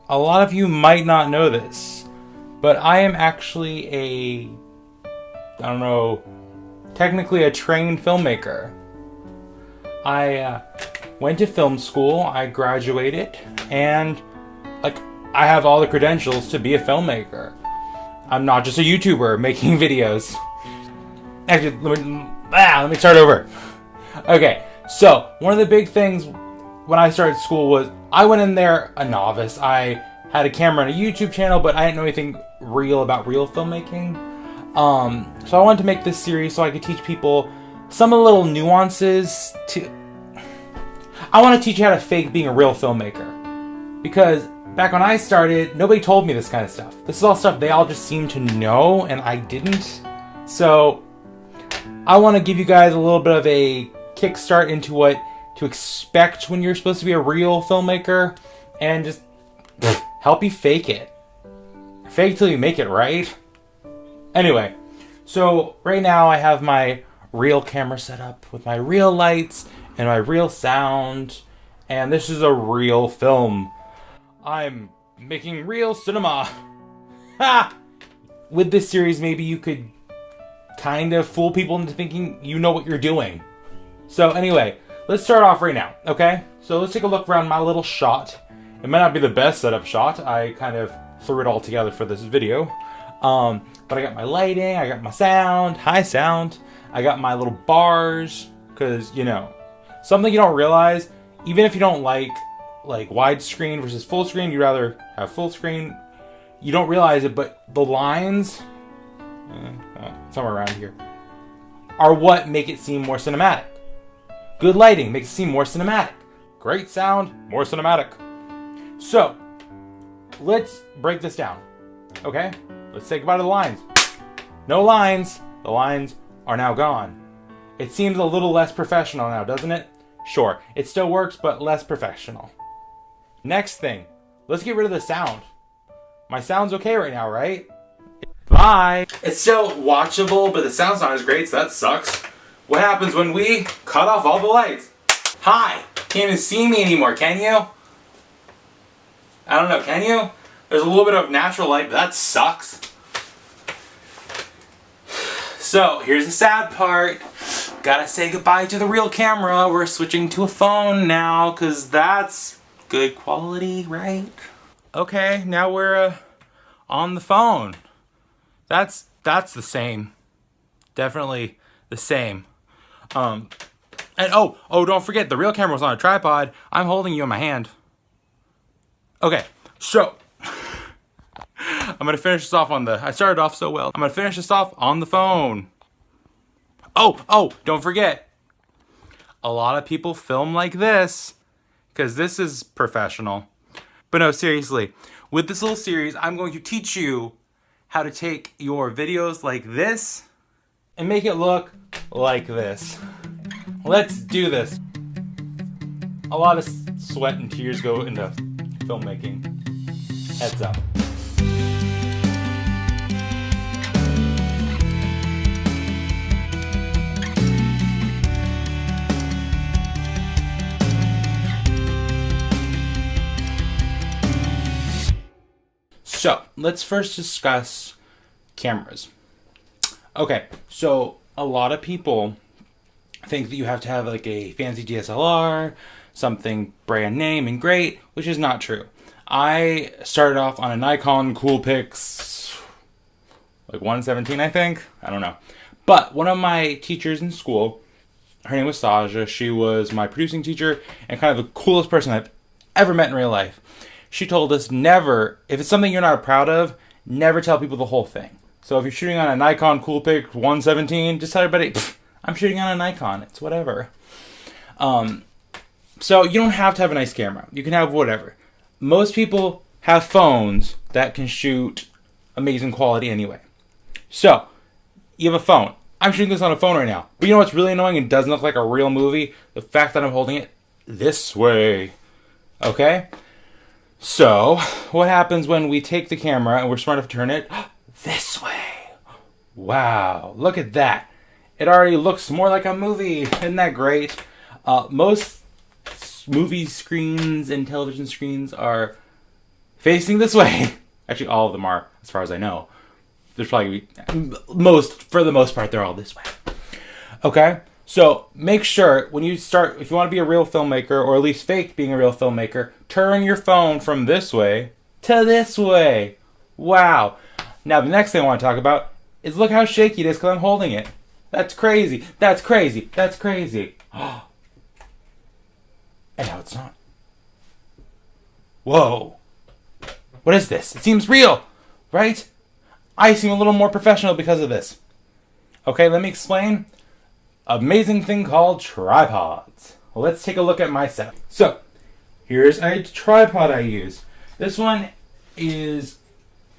a lot of you might not know this, but I am actually technically a trained filmmaker. I went to film school, I graduated, and I have all the credentials to be a filmmaker. I'm not just a YouTuber making videos. Actually, let me start over. Okay, so one of the big things when I started school was I went in there a novice. I had a camera and a YouTube channel, but I didn't know anything real about real filmmaking. So I wanted to make this series so I could teach people some of the little nuances I want to teach you how to fake being a real filmmaker. Because back when I started, nobody told me this kind of stuff. This is all stuff they all just seemed to know, and I didn't. So I want to give you guys a little bit of a kickstart into what to expect when you're supposed to be a real filmmaker, and just help you fake it. Fake till you make it, right? Anyway, so right now I have my real camera set up with my real lights and my real sound, and this is a real film. I'm making real cinema. Ha! With this series, maybe you could kind of fool people into thinking you know what you're doing. So anyway, let's start off right now, okay? So let's take a look around my little shot. It might not be the best setup shot. I kind of threw it all together for this video. But I got my lighting, I got my sound, high sound. I got my little bars, because, something you don't realize, even if you don't like widescreen versus full screen, you'd rather have full screen. You don't realize it, but the lines, somewhere around here, are what make it seem more cinematic. Good lighting makes it seem more cinematic. Great sound, more cinematic. So, let's break this down, okay? Let's say goodbye to the lines. No lines. The lines are now gone. It seems a little less professional now, doesn't it? Sure, it still works, but less professional. Next thing, let's get rid of the sound. My sound's okay right now, right? Bye! It's still watchable, but the sound's not as great, so that sucks. What happens when we cut off all the lights? Hi! Can't even see me anymore, can you? I don't know, can you? There's a little bit of natural light, but that sucks. So, here's the sad part. Gotta say goodbye to the real camera. We're switching to a phone now, because that's good quality, right? Okay, now we're on the phone. That's the same. Definitely the same. And don't forget, the real camera was on a tripod. I'm holding you in my hand. Okay, so I'm gonna finish this off I started off so well. I'm gonna finish this off on the phone. Oh, don't forget. A lot of people film like this, because this is professional. But no, seriously, with this little series, I'm going to teach you how to take your videos like this and make it look like this. Let's do this. A lot of sweat and tears go into filmmaking. Heads up. So, let's first discuss cameras. Okay, so a lot of people think that you have to have like a fancy DSLR, something brand name and great, which is not true. I started off on a Nikon Coolpix, like 117, I think. I don't know. But one of my teachers in school, her name was Saja. She was my producing teacher and kind of the coolest person I've ever met in real life. She told us never, if it's something you're not proud of, never tell people the whole thing. So if you're shooting on a Nikon Coolpix 117, just tell everybody, I'm shooting on a Nikon. It's whatever. So you don't have to have a nice camera. You can have whatever. Most people have phones that can shoot amazing quality anyway. So, you have a phone. I'm shooting this on a phone right now. But you know what's really annoying and doesn't look like a real movie? The fact that I'm holding it this way. Okay? So, what happens when we take the camera and we're smart enough to turn it this way? Wow, look at that. It already looks more like a movie. Isn't that great? Most movie screens and television screens are facing this way. Actually, all of them are, as far as I know. There's probably for the most part, they're all this way. Okay? So make sure when you start, if you want to be a real filmmaker, or at least fake being a real filmmaker, turn your phone from this way to this way. Wow. Now the next thing I want to talk about is look how shaky it is because I'm holding it. That's crazy. That's crazy. That's crazy. And now it's not. Whoa. What is this? It seems real, right? I seem a little more professional because of this. Okay, let me explain. Amazing thing called tripods. Well, let's take a look at my setup. So, here's a tripod I use. This one is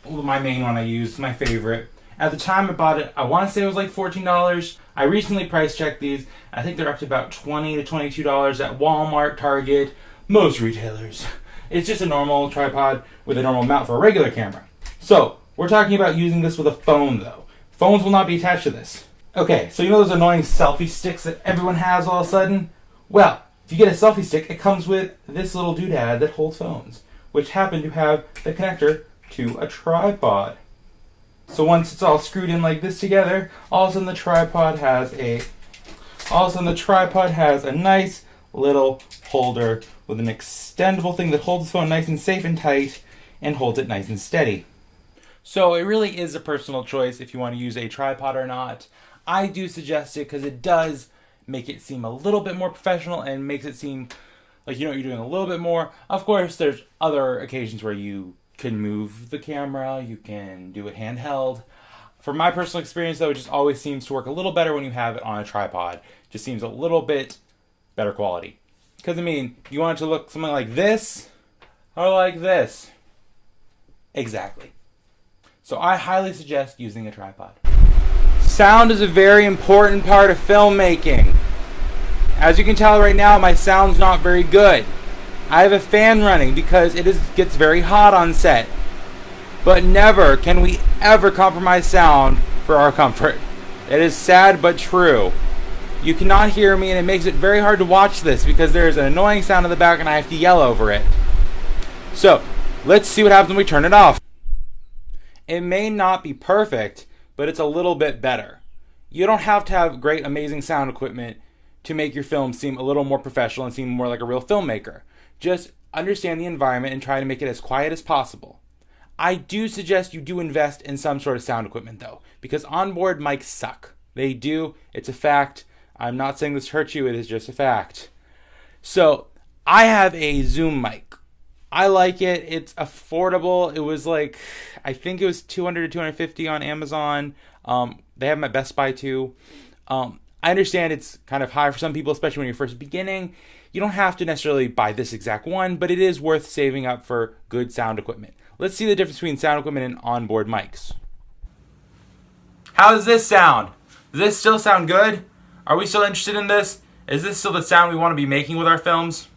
my main one I use, my favorite. At the time I bought it, I want to say it was like $14. I recently price checked these. I think they're up to about $20 to $22 at Walmart, Target, most retailers. It's just a normal tripod with a normal mount for a regular camera. So, we're talking about using this with a phone though. Phones will not be attached to this. Okay, so you know those annoying selfie sticks that everyone has all of a sudden? Well, if you get a selfie stick, it comes with this little doodad that holds phones, which happen to have the connector to a tripod. So once it's all screwed in like this together, all of a sudden the tripod has a nice little holder with an extendable thing that holds the phone nice and safe and tight and holds it nice and steady. So it really is a personal choice if you want to use a tripod or not. I do suggest it because it does make it seem a little bit more professional and makes it seem like you know what you're doing a little bit more. Of course, there's other occasions where you can move the camera, you can do it handheld. From my personal experience though, it just always seems to work a little better when you have it on a tripod. It just seems a little bit better quality. Because I mean, you want it to look something like this or like this. Exactly. So I highly suggest using a tripod. Sound is a very important part of filmmaking. As you can tell right now, my sound's not very good. I have a fan running because gets very hot on set. But never can we ever compromise sound for our comfort. It is sad but true. You cannot hear me and it makes it very hard to watch this because there's an annoying sound in the back and I have to yell over it. So, let's see what happens when we turn it off. It may not be perfect, but it's a little bit better. You don't have to have great, amazing sound equipment to make your film seem a little more professional and seem more like a real filmmaker. Just understand the environment and try to make it as quiet as possible. I do suggest you do invest in some sort of sound equipment though, because onboard mics suck. They do. It's a fact. I'm not saying this to hurt you. It is just a fact. So I have a Zoom mic. I like it. It's affordable. It was like, I think it was $200 to $250 on Amazon. They have them at Best Buy too. I understand it's kind of high for some people, especially when you're first beginning. You don't have to necessarily buy this exact one, but it is worth saving up for good sound equipment. Let's see the difference between sound equipment and onboard mics. How does this sound? Does this still sound good? Are we still interested in this? Is this still the sound we want to be making with our films?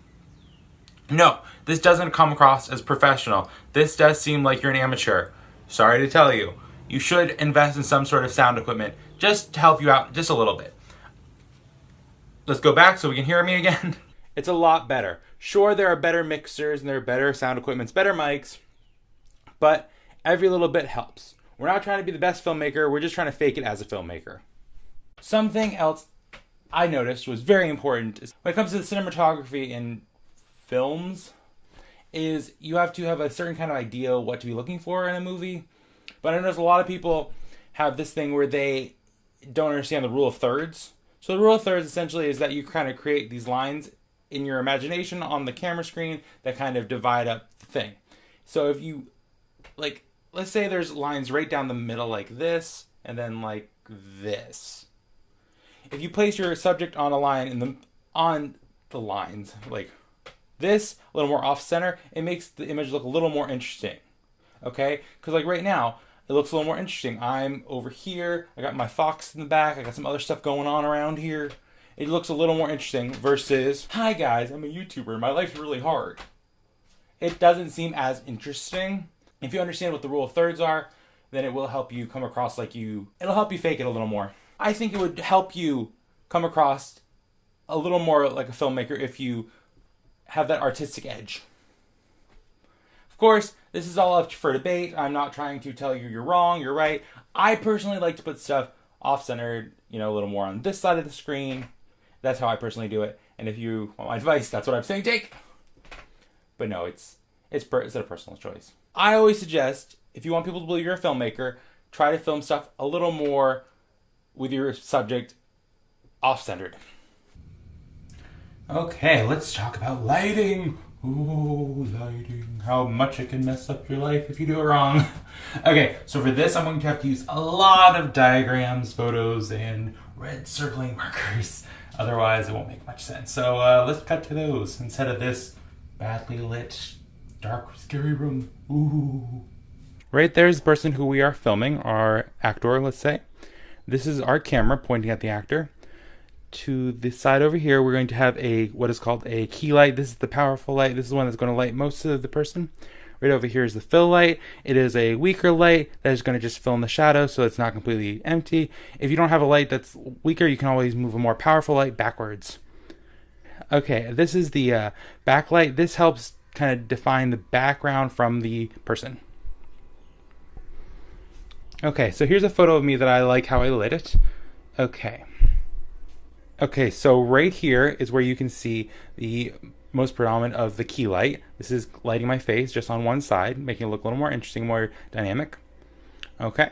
No, this doesn't come across as professional. This does seem like you're an amateur. Sorry to tell you. You should invest in some sort of sound equipment just to help you out just a little bit. Let's go back so we can hear me again. It's a lot better. Sure, there are better mixers and there are better sound equipments, better mics, but every little bit helps. We're not trying to be the best filmmaker, we're just trying to fake it as a filmmaker. Something else I noticed was very important is when it comes to the cinematography in films is you have to have a certain kind of idea what to be looking for in a movie. But I notice a lot of people have this thing where they don't understand the rule of thirds. So the rule of thirds essentially is that you kind of create these lines in your imagination on the camera screen that kind of divide up the thing. So if you, like, let's say there's lines right down the middle like this, and then like this. If you place your subject on a line on the lines, like this, a little more off center, it makes the image look a little more interesting. Okay? Because like right now, it looks a little more interesting. I'm over here, I got my fox in the back, I got some other stuff going on around here. It looks a little more interesting versus, hi guys, I'm a YouTuber, my life's really hard. It doesn't seem as interesting. If you understand what the rule of thirds are, then it will help you come across it'll help you fake it a little more. I think it would help you come across a little more like a filmmaker if you have that artistic edge. Of course, this is all up for debate. I'm not trying to tell you you're wrong, you're right. I personally like to put stuff off-centered, a little more on this side of the screen. That's how I personally do it. And if you want my advice, that's what I'm saying, take. But no, it's a personal choice. I always suggest, if you want people to believe you're a filmmaker, try to film stuff a little more with your subject off-centered. Okay, let's talk about lighting. Ooh, lighting. How much it can mess up your life if you do it wrong. Okay, so for this, I'm going to have to use a lot of diagrams, photos, and red circling markers. Otherwise, it won't make much sense. So let's cut to those instead of this badly lit, dark, scary room. Ooh. Right there's the person who we are filming, our actor, let's say. This is our camera pointing at the actor. To the side over here, we're going to have what is called a key light. This is the powerful light. This is the one that's going to light most of the person. Right over here is the fill light. It is a weaker light that is going to just fill in the shadow so it's not completely empty. If you don't have a light that's weaker, you can always move a more powerful light backwards. Okay, this is the backlight. This helps kind of define the background from the person. Okay, so here's a photo of me that I like how I lit it. Okay, so right here is where you can see the most predominant of the key light. This is lighting my face just on one side, making it look a little more interesting, more dynamic. Okay,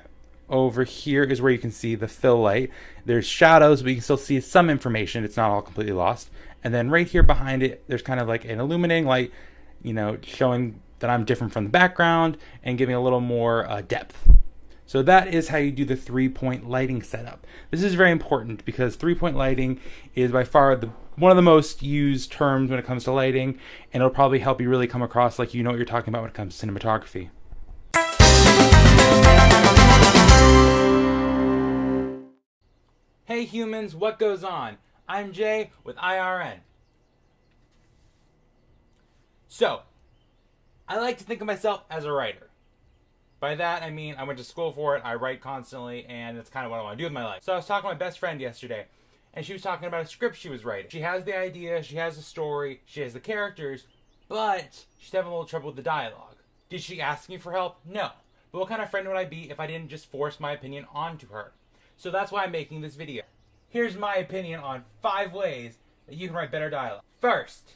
over here is where you can see the fill light. There's shadows, but you can still see some information. It's not all completely lost. And then right here behind it, there's kind of like an illuminating light, showing that I'm different from the background and giving a little more depth. So that is how you do the 3-point lighting setup. This is very important because 3-point lighting is by far one of the most used terms when it comes to lighting, and it'll probably help you really come across like you know what you're talking about when it comes to cinematography. Hey humans, what goes on? I'm Jay with IRN. So, I like to think of myself as a writer. By that, I mean I went to school for it, I write constantly, and that's kind of what I want to do with my life. So I was talking to my best friend yesterday, and she was talking about a script she was writing. She has the idea, she has the story, she has the characters, but she's having a little trouble with the dialogue. Did she ask me for help? No. But what kind of friend would I be if I didn't just force my opinion onto her? So that's why I'm making this video. Here's my opinion on 5 ways that you can write better dialogue. First,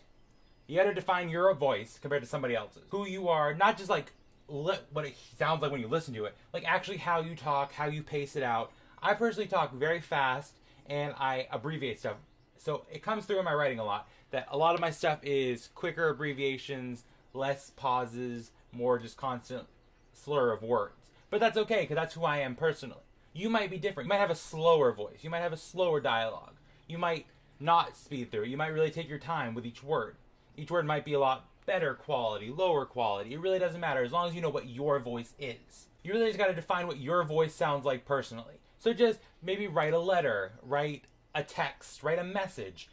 you gotta define your voice compared to somebody else's. Who you are, not just like what it sounds like when you listen to it, like actually how you talk, how you pace it out. I personally talk very fast and I abbreviate stuff, so it comes through in my writing a lot that a lot of my stuff is quicker abbreviations, less pauses, more just constant slur of words. But that's okay because that's who I am personally. You might be different. You might have a slower voice, you might have a slower dialogue, you might not speed through it, you might really take your time with each word. Each word might be a lot better quality, lower quality. It really doesn't matter as long as you know what your voice is. You really just got to define what your voice sounds like personally. So just maybe write a letter, write a text, write a message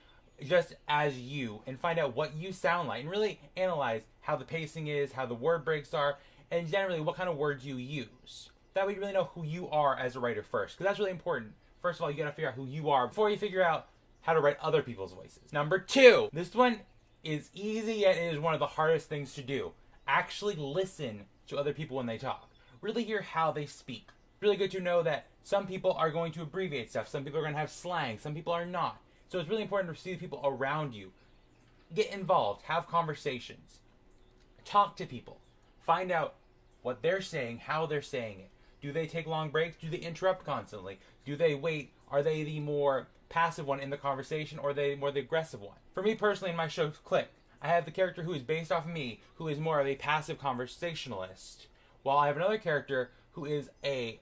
just as you, and find out what you sound like and really analyze how the pacing is, how the word breaks are, and generally what kind of words you use. That way you really know who you are as a writer first, because that's really important. First of all, you got to figure out who you are before you figure out how to write other people's voices. Number 2, this one is easy, yet it is one of the hardest things to do. Actually listen to other people when they talk. Really hear how they speak. Really good to know that some people are going to abbreviate stuff, some people are going to have slang, some people are not. So it's really important to see the people around you. Get involved, have conversations, talk to people, find out what they're saying, how they're saying it. Do they take long breaks? Do they interrupt constantly? Do they wait? Are they the more passive one in the conversation, or are they more the aggressive one? For me personally, in my show Click, I have the character who is based off of me, who is more of a passive conversationalist, while I have another character who is a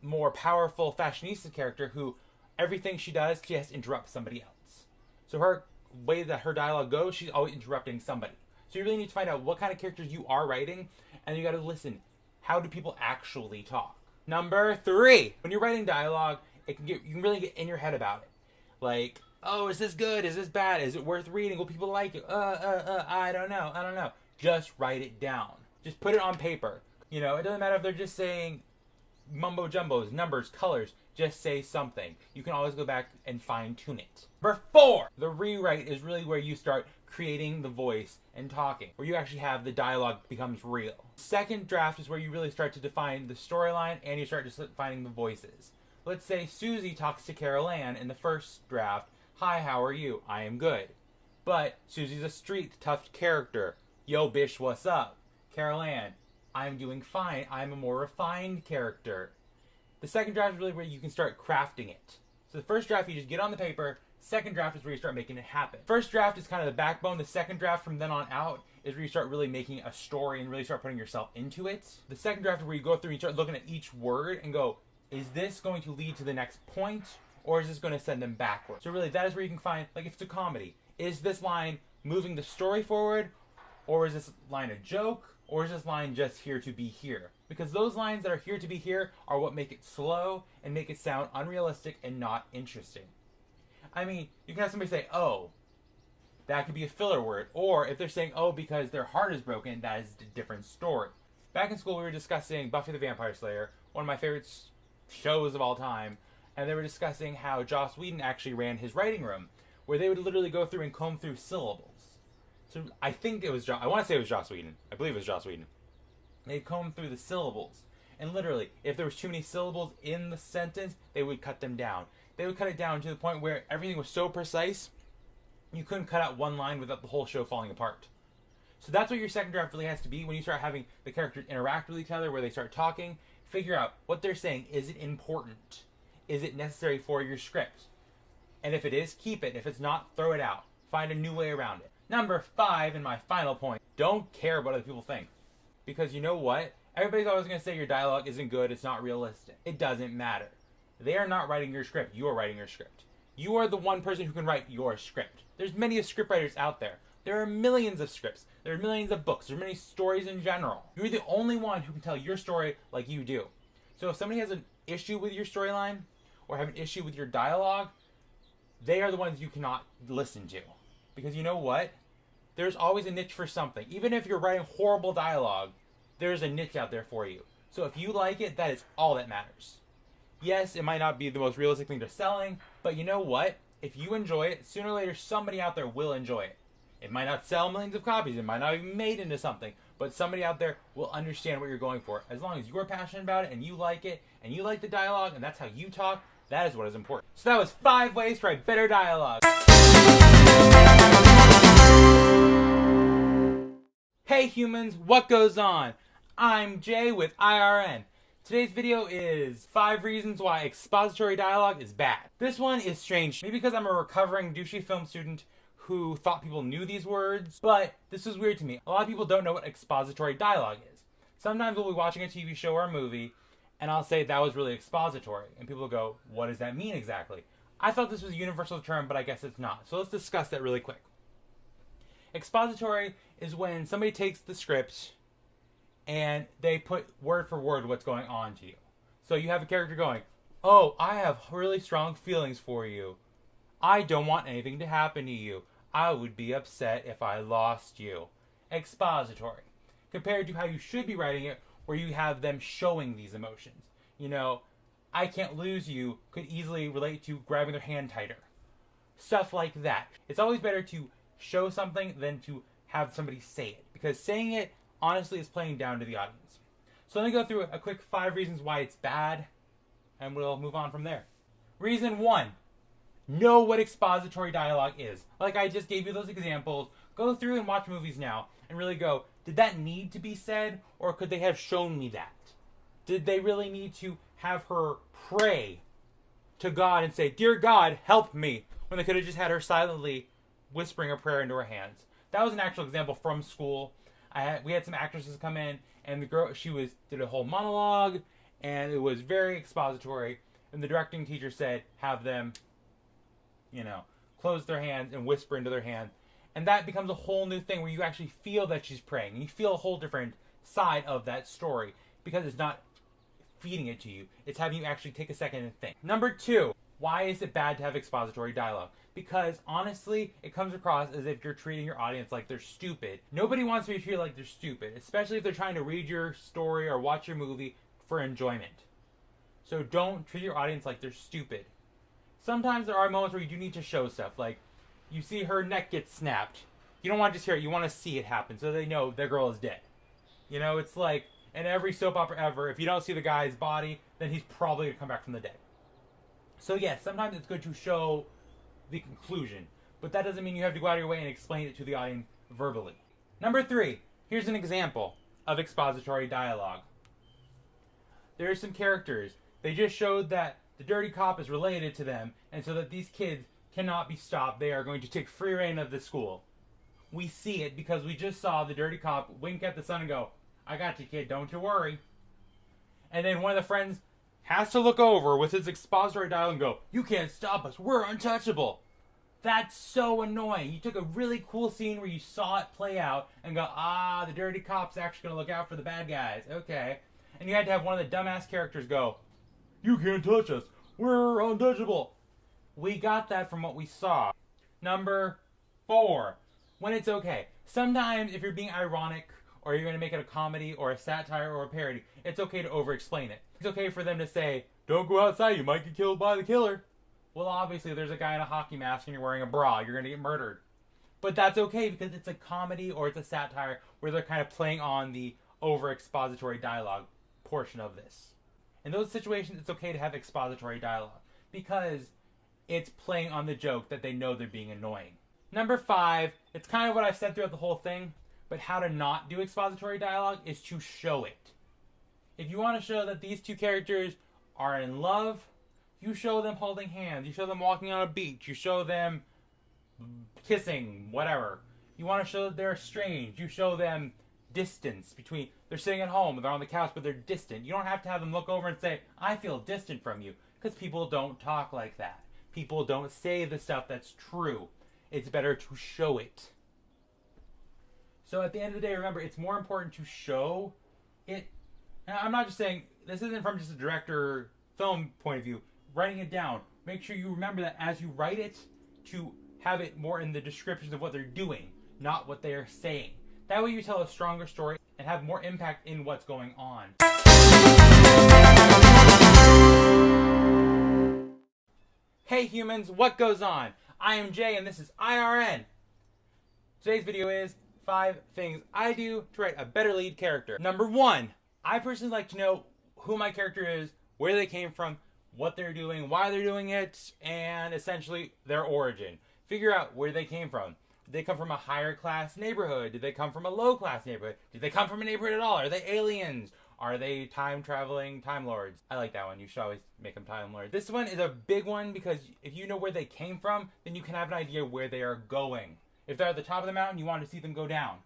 more powerful fashionista character who everything she does, she has to interrupt somebody else. So her way that her dialogue goes, she's always interrupting somebody. So you really need to find out what kind of characters you are writing, and you got to listen. How do people actually talk? Number 3, when you're writing dialogue, you can really get in your head about it. Like, oh, is this good? Is this bad? Is it worth reading? Will people like it? I don't know. Just write it down. Just put it on paper. It doesn't matter if they're just saying mumbo jumbos, numbers, colors. Just say something. You can always go back and fine tune it. Number 4, the rewrite is really where you start creating the voice and talking, where you actually have the dialogue becomes real. Second draft is where you really start to define the storyline and you start defining the voices. Let's say Susie talks to Carol Ann in the first draft. Hi, how are you? I am good. But Susie's a street tough character. Yo, bish, what's up? Carol Ann, I'm doing fine. I'm a more refined character. The second draft is really where you can start crafting it. So the first draft, you just get on the paper. Second draft is where you start making it happen. First draft is kind of the backbone. The second draft from then on out is where you start really making a story and really start putting yourself into it. The second draft is where you go through and you start looking at each word and go, is this going to lead to the next point or is this going to send them backwards? So really that is where you can find, like if it's a comedy, is this line moving the story forward or is this line a joke or is this line just here to be here? Because those lines that are here to be here are what make it slow and make it sound unrealistic and not interesting. I mean, you can have somebody say, oh, that could be a filler word. Or if they're saying, oh, because their heart is broken, that is a different story. Back in school, we were discussing Buffy the Vampire Slayer, one of my favorite shows of all time. And they were discussing how Joss Whedon actually ran his writing room, where they would literally go through and comb through syllables. So I think it was, I want to say it was Joss Whedon. I believe it was Joss Whedon. They'd comb through the syllables. And literally, if there was too many syllables in the sentence, they would cut them down. They would cut it down to the point where everything was so precise, you couldn't cut out one line without the whole show falling apart. So that's what your second draft really has to be when you start having the characters interact with each other, where they start talking. Figure out what they're saying. Is it important? Is it necessary for your script? And if it is, keep it. If it's not, throw it out. Find a new way around it. Number 5, and my final point, don't care what other people think. Because you know what? Everybody's always going to say your dialogue isn't good, it's not realistic. It doesn't matter. They are not writing your script. You are writing your script. You are the one person who can write your script. There's many scriptwriters out there. There are millions of scripts. There are millions of books. There are many stories in general. You're the only one who can tell your story like you do. So if somebody has an issue with your storyline or have an issue with your dialogue, they are the ones you cannot listen to. Because you know what? There's always a niche for something. Even if you're writing horrible dialogue, there's a niche out there for you. So if you like it, that is all that matters. Yes, it might not be the most realistic thing they're selling, but you know what? If you enjoy it, sooner or later somebody out there will enjoy it. It might not sell millions of copies, it might not be made into something, but somebody out there will understand what you're going for. As long as you're passionate about it and you like the dialogue, and that's how you talk, that is what is important. So that was 5 ways to write better dialogue. Hey humans, what goes on? I'm Jay with IRN. Today's video is 5 reasons why expository dialogue is bad. This one is strange, maybe because I'm a recovering douchey film student who thought people knew these words, but this is weird to me. A lot of people don't know what expository dialogue is. Sometimes we'll be watching a TV show or a movie, and I'll say that was really expository, and people will go, what does that mean exactly? I thought this was a universal term, but I guess it's not. So let's discuss that really quick. Expository is when somebody takes the script and they put word for word what's going on to you. So you have a character going, oh, I have really strong feelings for you. I don't want anything to happen to you. I would be upset if I lost you. Expository. Compared to how you should be writing it, where you have them showing these emotions. You know, I can't lose you could easily relate to grabbing their hand tighter. Stuff like that. It's always better to show something than to have somebody say it. Because saying it, honestly, is playing down to the audience. So let me go through a quick 5 reasons why it's bad, and we'll move on from there. Reason 1. Know what expository dialogue is. Like I just gave you those examples. Go through and watch movies now and really go, did that need to be said, or could they have shown me that? Did they really need to have her pray to God and say, dear God, help me, when they could have just had her silently whispering a prayer into her hands? That was an actual example from school. We had some actresses come in, and the girl, did a whole monologue, and it was very expository. And the directing teacher said, have them, close their hands and whisper into their hand. And that becomes a whole new thing where you actually feel that she's praying. And you feel a whole different side of that story because it's not feeding it to you. It's having you actually take a second and think. Number 2, why is it bad to have expository dialogue? Because honestly, it comes across as if you're treating your audience like they're stupid. Nobody wants to be treated like they're stupid, especially if they're trying to read your story or watch your movie for enjoyment. So don't treat your audience like they're stupid. Sometimes there are moments where you do need to show stuff, like you see her neck get snapped. You don't want to just hear it, you want to see it happen so they know their girl is dead. You know, it's like in every soap opera ever, if you don't see the guy's body, then he's probably going to come back from the dead. So yes, sometimes it's good to show the conclusion, but that doesn't mean you have to go out of your way and explain it to the audience verbally. Number 3, here's an example of expository dialogue. There are some characters. They just showed that the dirty cop is related to them, and so that these kids cannot be stopped. They are going to take free reign of the school. We see it because we just saw the dirty cop wink at the son and go, "I got you, kid, don't you worry." And then one of the friends has to look over with his expository dialogue and go, "You can't stop us, we're untouchable." That's so annoying. You took a really cool scene where you saw it play out and go, the dirty cop's actually going to look out for the bad guys. Okay. And you had to have one of the dumbass characters go, "You can't touch us, we're untouchable." We got that from what we saw. Number 4, when it's okay. Sometimes if you're being ironic or you're going to make it a comedy or a satire or a parody, it's okay to over-explain it. It's okay for them to say, "Don't go outside, you might get killed by the killer." Well, obviously, there's a guy in a hockey mask and you're wearing a bra, you're going to get murdered. But that's okay because it's a comedy or it's a satire where they're kind of playing on the over-expository dialogue portion of this. In those situations, it's okay to have expository dialogue because it's playing on the joke that they know they're being annoying. Number 5, it's kind of what I've said throughout the whole thing, but how to not do expository dialogue is to show it. If you want to show that these two characters are in love, you show them holding hands, you show them walking on a beach, you show them kissing, whatever. You want to show that they're estranged, you show them distance between, they're sitting at home, they're on the couch, but they're distant. You don't have to have them look over and say, "I feel distant from you," because people don't talk like that. People don't say the stuff that's true. It's better to show it. So at the end of the day, remember, it's more important to show it. And I'm not just saying, this isn't from just a director film point of view. Writing it down. Make sure you remember that as you write it, to have it more in the descriptions of what they're doing, not what they are saying. That way you tell a stronger story and have more impact in what's going on. Hey humans, what goes on? I am Jay and this is IRN. Today's video is 5 things I do to write a better lead character. Number 1, I personally like to know who my character is, where they came from, what they're doing, why they're doing it, and essentially their origin. Figure out where they came from. Did they come from a higher class neighborhood? Did they come from a low class neighborhood? Did they come from a neighborhood at all? Are they aliens? Are they time traveling time lords? I like that one. You should always make them time lords. This one is a big one because if you know where they came from, then you can have an idea where they are going. If they're at the top of the mountain, you want to see them go down.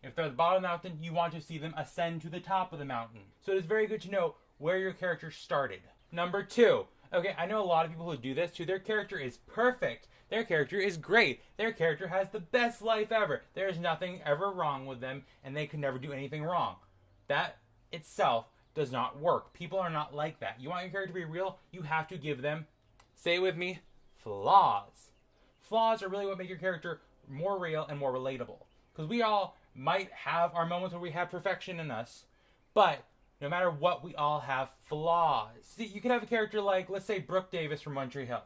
If they're at the bottom of the mountain, you want to see them ascend to the top of the mountain. So it is very good to know where your character started. Number 2. Okay, I know a lot of people who do this too. Their character is perfect. Their character is great. Their character has the best life ever. There is nothing ever wrong with them, and they can never do anything wrong. That itself does not work. People are not like that. You want your character to be real, you have to give them, say it with me, flaws. Flaws are really what make your character more real and more relatable. Because we all might have our moments where we have perfection in us, but no matter what, we all have flaws. See, you could have a character like, let's say, Brooke Davis from One Tree Hill.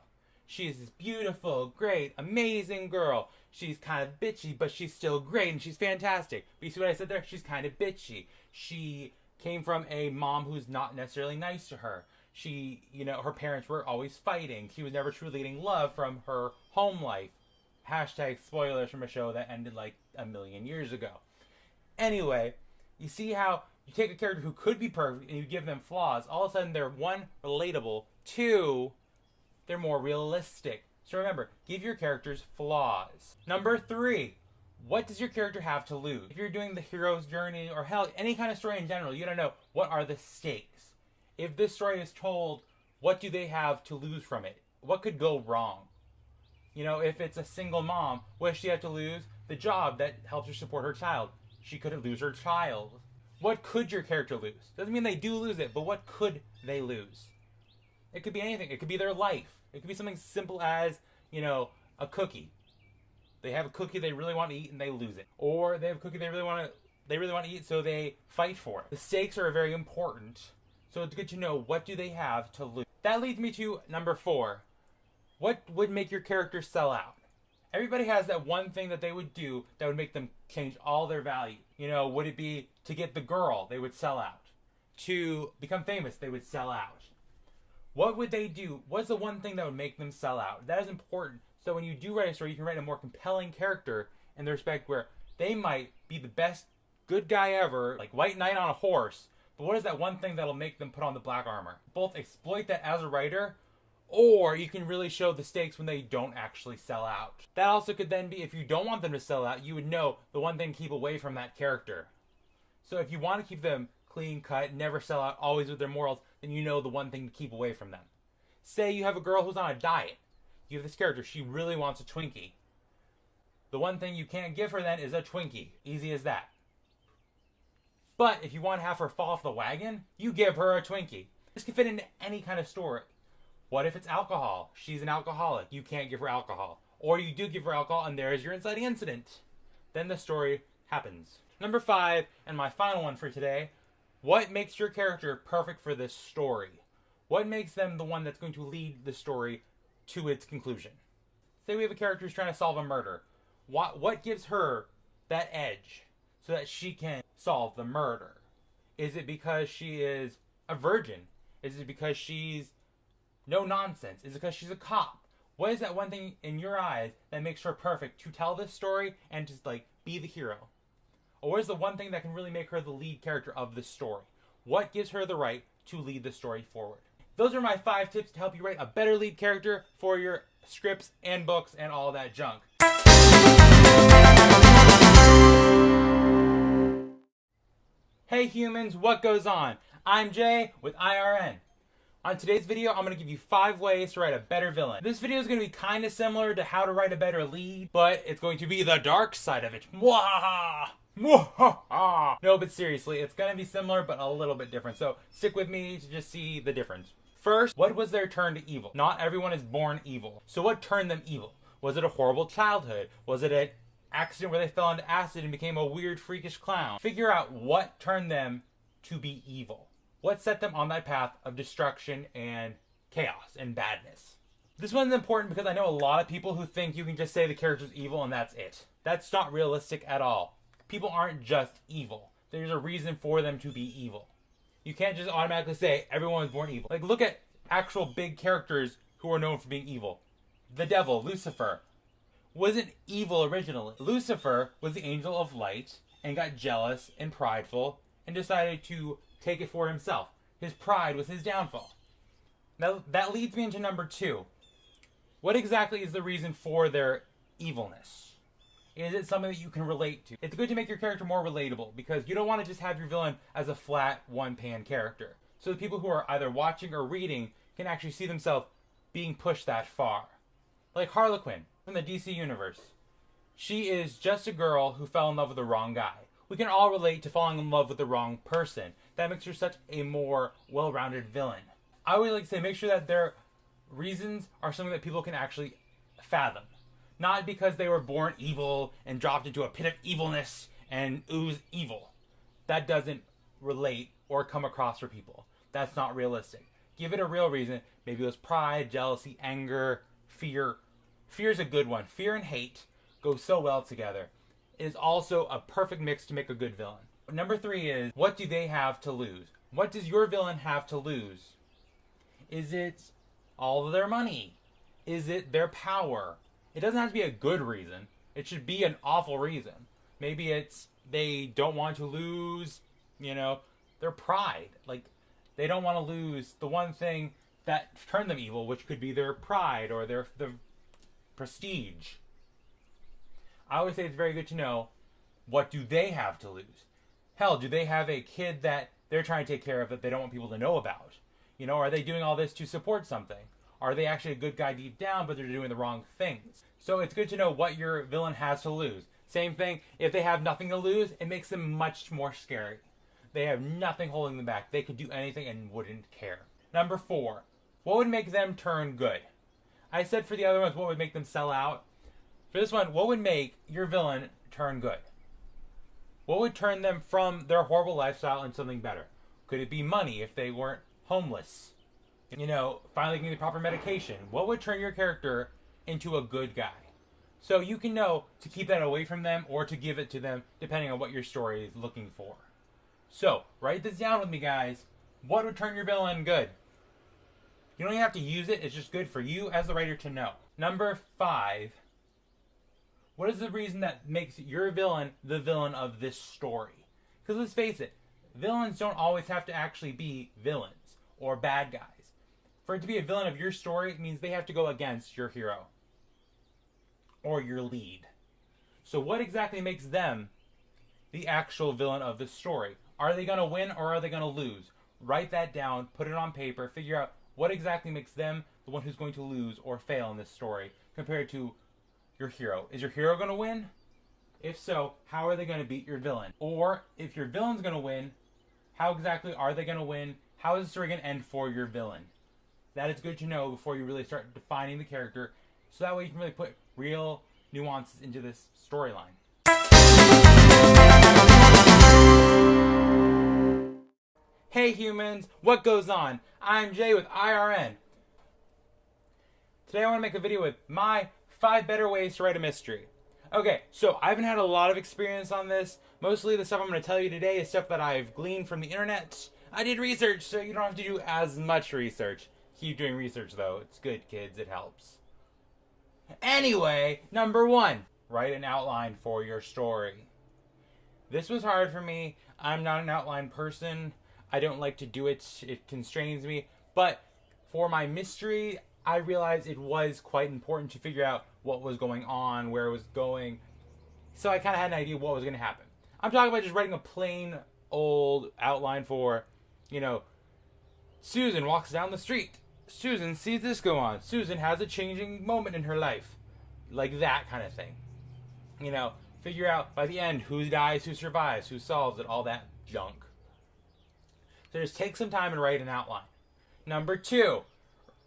She's this beautiful, great, amazing girl. She's kind of bitchy, but she's still great and she's fantastic. But you see what I said there? She's kind of bitchy. She came from a mom who's not necessarily nice to her. She, her parents were always fighting. She was never truly getting love from her home life. Hashtag spoilers from a show that ended like a million years ago. Anyway, you see how you take a character who could be perfect and you give them flaws. All of a sudden they're 1, relatable, 2, they're more realistic. So remember, give your characters flaws. Number 3, what does your character have to lose? If you're doing the hero's journey or hell, any kind of story in general, you gotta know what are the stakes. If this story is told, what do they have to lose from it? What could go wrong? If it's a single mom, what does she have to lose? The job that helps her support her child. She could lose her child. What could your character lose? Doesn't mean they do lose it, but what could they lose? It could be anything. It could be their life. It could be something simple as, a cookie. They have a cookie they really want to eat and they lose it. Or they have a cookie they really want to eat, so they fight for it. The stakes are very important, so it's good to know what do they have to lose. That leads me to number 4. What would make your character sell out? Everybody has that one thing that they would do that would make them change all their value. You know, would it be to get the girl? They would sell out. To become famous, they would sell out. What would they do? What's the one thing that would make them sell out? That is important. So when you do write a story, you can write a more compelling character in the respect where they might be the best good guy ever, like White Knight on a horse, but what is that one thing that'll make them put on the black armor? Both exploit that as a writer, or you can really show the stakes when they don't actually sell out. That also could then be, if you don't want them to sell out, you would know the one thing to keep away from that character. So if you want to keep them clean cut, never sell out, always with their morals, then you know the one thing to keep away from them. Say you have a girl who's on a diet. You have this character, she really wants a Twinkie. The one thing you can't give her then is a Twinkie. Easy as that. But if you want to have her fall off the wagon, you give her a Twinkie. This can fit into any kind of story. What if it's alcohol? She's an alcoholic. You can't give her alcohol. Or you do give her alcohol and there is your inciting incident. Then the story happens. Number 5, and my final one for today. What makes your character perfect for this story? What makes them the one that's going to lead the story to its conclusion? Say we have a character who's trying to solve a murder. What gives her that edge so that she can solve the murder? Is it because she is a virgin? Is it because she's no nonsense? Is it because she's a cop? What is that one thing in your eyes that makes her perfect to tell this story and just like be the hero? Or what is the one thing that can really make her the lead character of the story? What gives her the right to lead the story forward? Those are my 5 tips to help you write a better lead character for your scripts and books and all that junk. Hey humans, what goes on? I'm Jay with IRN. On today's video, I'm going to give you 5 ways to write a better villain. This video is going to be kind of similar to how to write a better lead, but it's going to be the dark side of it. Mwahaha! Mwahaha! No, but seriously, it's going to be similar, but a little bit different. So stick with me to just see the difference. First, what was their turn to evil? Not everyone is born evil. So what turned them evil? Was it a horrible childhood? Was it an accident where they fell into acid and became a weird, freakish clown? Figure out what turned them to be evil. What set them on that path of destruction and chaos and badness? This one's important because I know a lot of people who think you can just say the character's evil and that's it. That's not realistic at all. People aren't just evil. There's a reason for them to be evil. You can't just automatically say everyone was born evil. Like, look at actual big characters who are known for being evil. The devil, Lucifer, wasn't evil originally. Lucifer was the angel of light and got jealous and prideful and decided to take it for himself. His pride was his downfall. Now, that leads me into number 2. What exactly is the reason for their evilness? Is it something that you can relate to? It's good to make your character more relatable because you don't want to just have your villain as a flat, one-pan character. So the people who are either watching or reading can actually see themselves being pushed that far. Like Harlequin from the DC universe. She is just a girl who fell in love with the wrong guy. We can all relate to falling in love with the wrong person. That makes her such a more well-rounded villain. I always like to say make sure that their reasons are something that people can actually fathom. Not because they were born evil and dropped into a pit of evilness and ooze evil. That doesn't relate or come across for people. That's not realistic. Give it a real reason. Maybe it was pride, jealousy, anger, fear. Fear is a good one. Fear and hate go so well together. It is also a perfect mix to make a good villain. Number 3 is, what do they have to lose? What does your villain have to lose? Is it all of their money? Is it their power? It doesn't have to be a good reason. It should be an awful reason. Maybe it's they don't want to lose, their pride. Like, they don't want to lose the one thing that turned them evil, which could be their pride or their prestige. I always say it's very good to know, what do they have to lose? Hell, do they have a kid that they're trying to take care of that they don't want people to know about? Are they doing all this to support something? Are they actually a good guy deep down, but they're doing the wrong things? So it's good to know what your villain has to lose. Same thing, if they have nothing to lose, it makes them much more scary. They have nothing holding them back. They could do anything and wouldn't care. Number 4, what would make them turn good? I said for the other ones, what would make them sell out? For this one, what would make your villain turn good? What would turn them from their horrible lifestyle into something better? Could it be money if they weren't homeless? Finally getting the proper medication. What would turn your character into a good guy? So you can know to keep that away from them or to give it to them depending on what your story is looking for. So, write this down with me, guys. What would turn your villain good? You don't even have to use it. It's just good for you as the writer to know. Number 5. What is the reason that makes your villain the villain of this story? Because let's face it, villains don't always have to actually be villains or bad guys. For it to be a villain of your story, it means they have to go against your hero or your lead. So what exactly makes them the actual villain of the story? Are they going to win or are they going to lose? Write that down, put it on paper, figure out what exactly makes them the one who's going to lose or fail in this story compared to your hero. Is your hero going to win? If so, how are they going to beat your villain? Or if your villain's going to win, how exactly are they going to win? How is the story going to end for your villain? That is good to know before you really start defining the character, so that way you can really put real nuances into this storyline. Hey humans, what goes on? I'm Jay with IRN. Today I want to make a video with my 5 better ways to write a mystery. Okay, so I haven't had a lot of experience on this. Mostly the stuff I'm going to tell you today is stuff that I've gleaned from the internet. I did research, so you don't have to do as much research. Keep doing research though. It's good, kids. It helps. Anyway, number 1. Write an outline for your story. This was hard for me. I'm not an outline person. I don't like to do it. It constrains me. But for my mystery, I realized it was quite important to figure out what was going on, where it was going. So I kind of had an idea what was going to happen. I'm talking about just writing a plain old outline for, Susan walks down the street. Susan sees this go on. Susan has a changing moment in her life. Like that kind of thing. Figure out by the end who dies, who survives, who solves it, all that junk. So just take some time and write an outline. Number 2.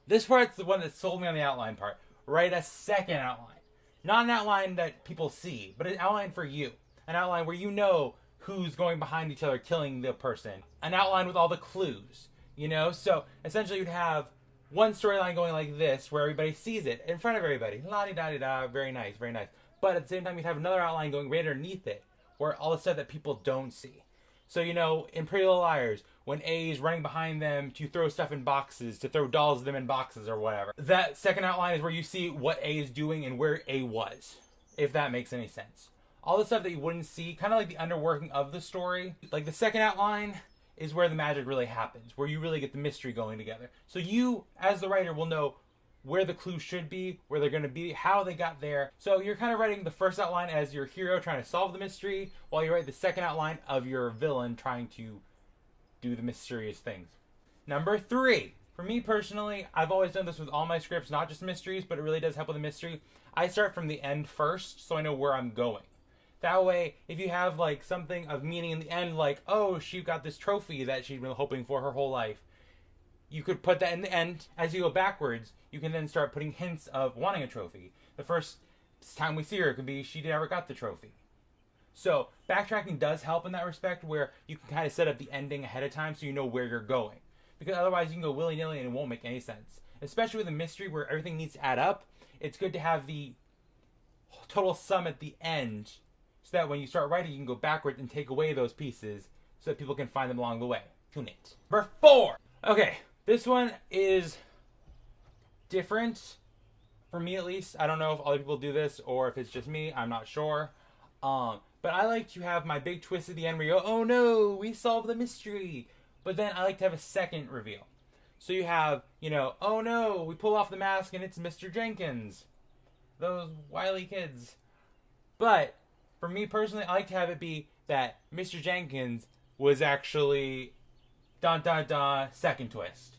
This part's the one that sold me on the outline part. Write a second outline. Not an outline that people see, but an outline for you. An outline where you know who's going behind each other killing the person. An outline with all the clues. So essentially you'd have one storyline going like this where everybody sees it in front of everybody. La-di-da-di-da. Very nice, very nice. But at the same time you'd have another outline going right underneath it where all the stuff that people don't see. So, in Pretty Little Liars, when A is running behind them to throw stuff in boxes, to throw dolls of them in boxes or whatever. That second outline is where you see what A is doing and where A was, if that makes any sense. All the stuff that you wouldn't see, kind of like the underworking of the story. Like the second outline is where the magic really happens, where you really get the mystery going together. So you, as the writer, will know where the clues should be, where they're going to be, how they got there. So you're kind of writing the first outline as your hero trying to solve the mystery, while you write the second outline of your villain trying to do the mysterious things. Number 3. For me personally, I've always done this with all my scripts, not just mysteries, but it really does help with the mystery. I start from the end first, so I know where I'm going. That way, if you have something of meaning in the end, like, oh, she got this trophy that she'd been hoping for her whole life, you could put that in the end. As you go backwards, you can then start putting hints of wanting a trophy. The first time we see her, it could be she never got the trophy. So backtracking does help in that respect, where you can kind of set up the ending ahead of time so you know where you're going. Because otherwise you can go willy-nilly and it won't make any sense. Especially with a mystery where everything needs to add up, it's good to have the total sum at the end so that when you start writing, you can go backwards and take away those pieces so that people can find them along the way. Tune it. Number 4. Okay. This one is different, for me at least. I don't know if other people do this or if it's just me. I'm not sure. But I like to have my big twist at the end where you go, oh no, we solved the mystery. But then I like to have a second reveal. So you have, oh no, we pull off the mask and it's Mr. Jenkins. Those wily kids. But for me personally, I like to have it be that Mr. Jenkins was actually second twist.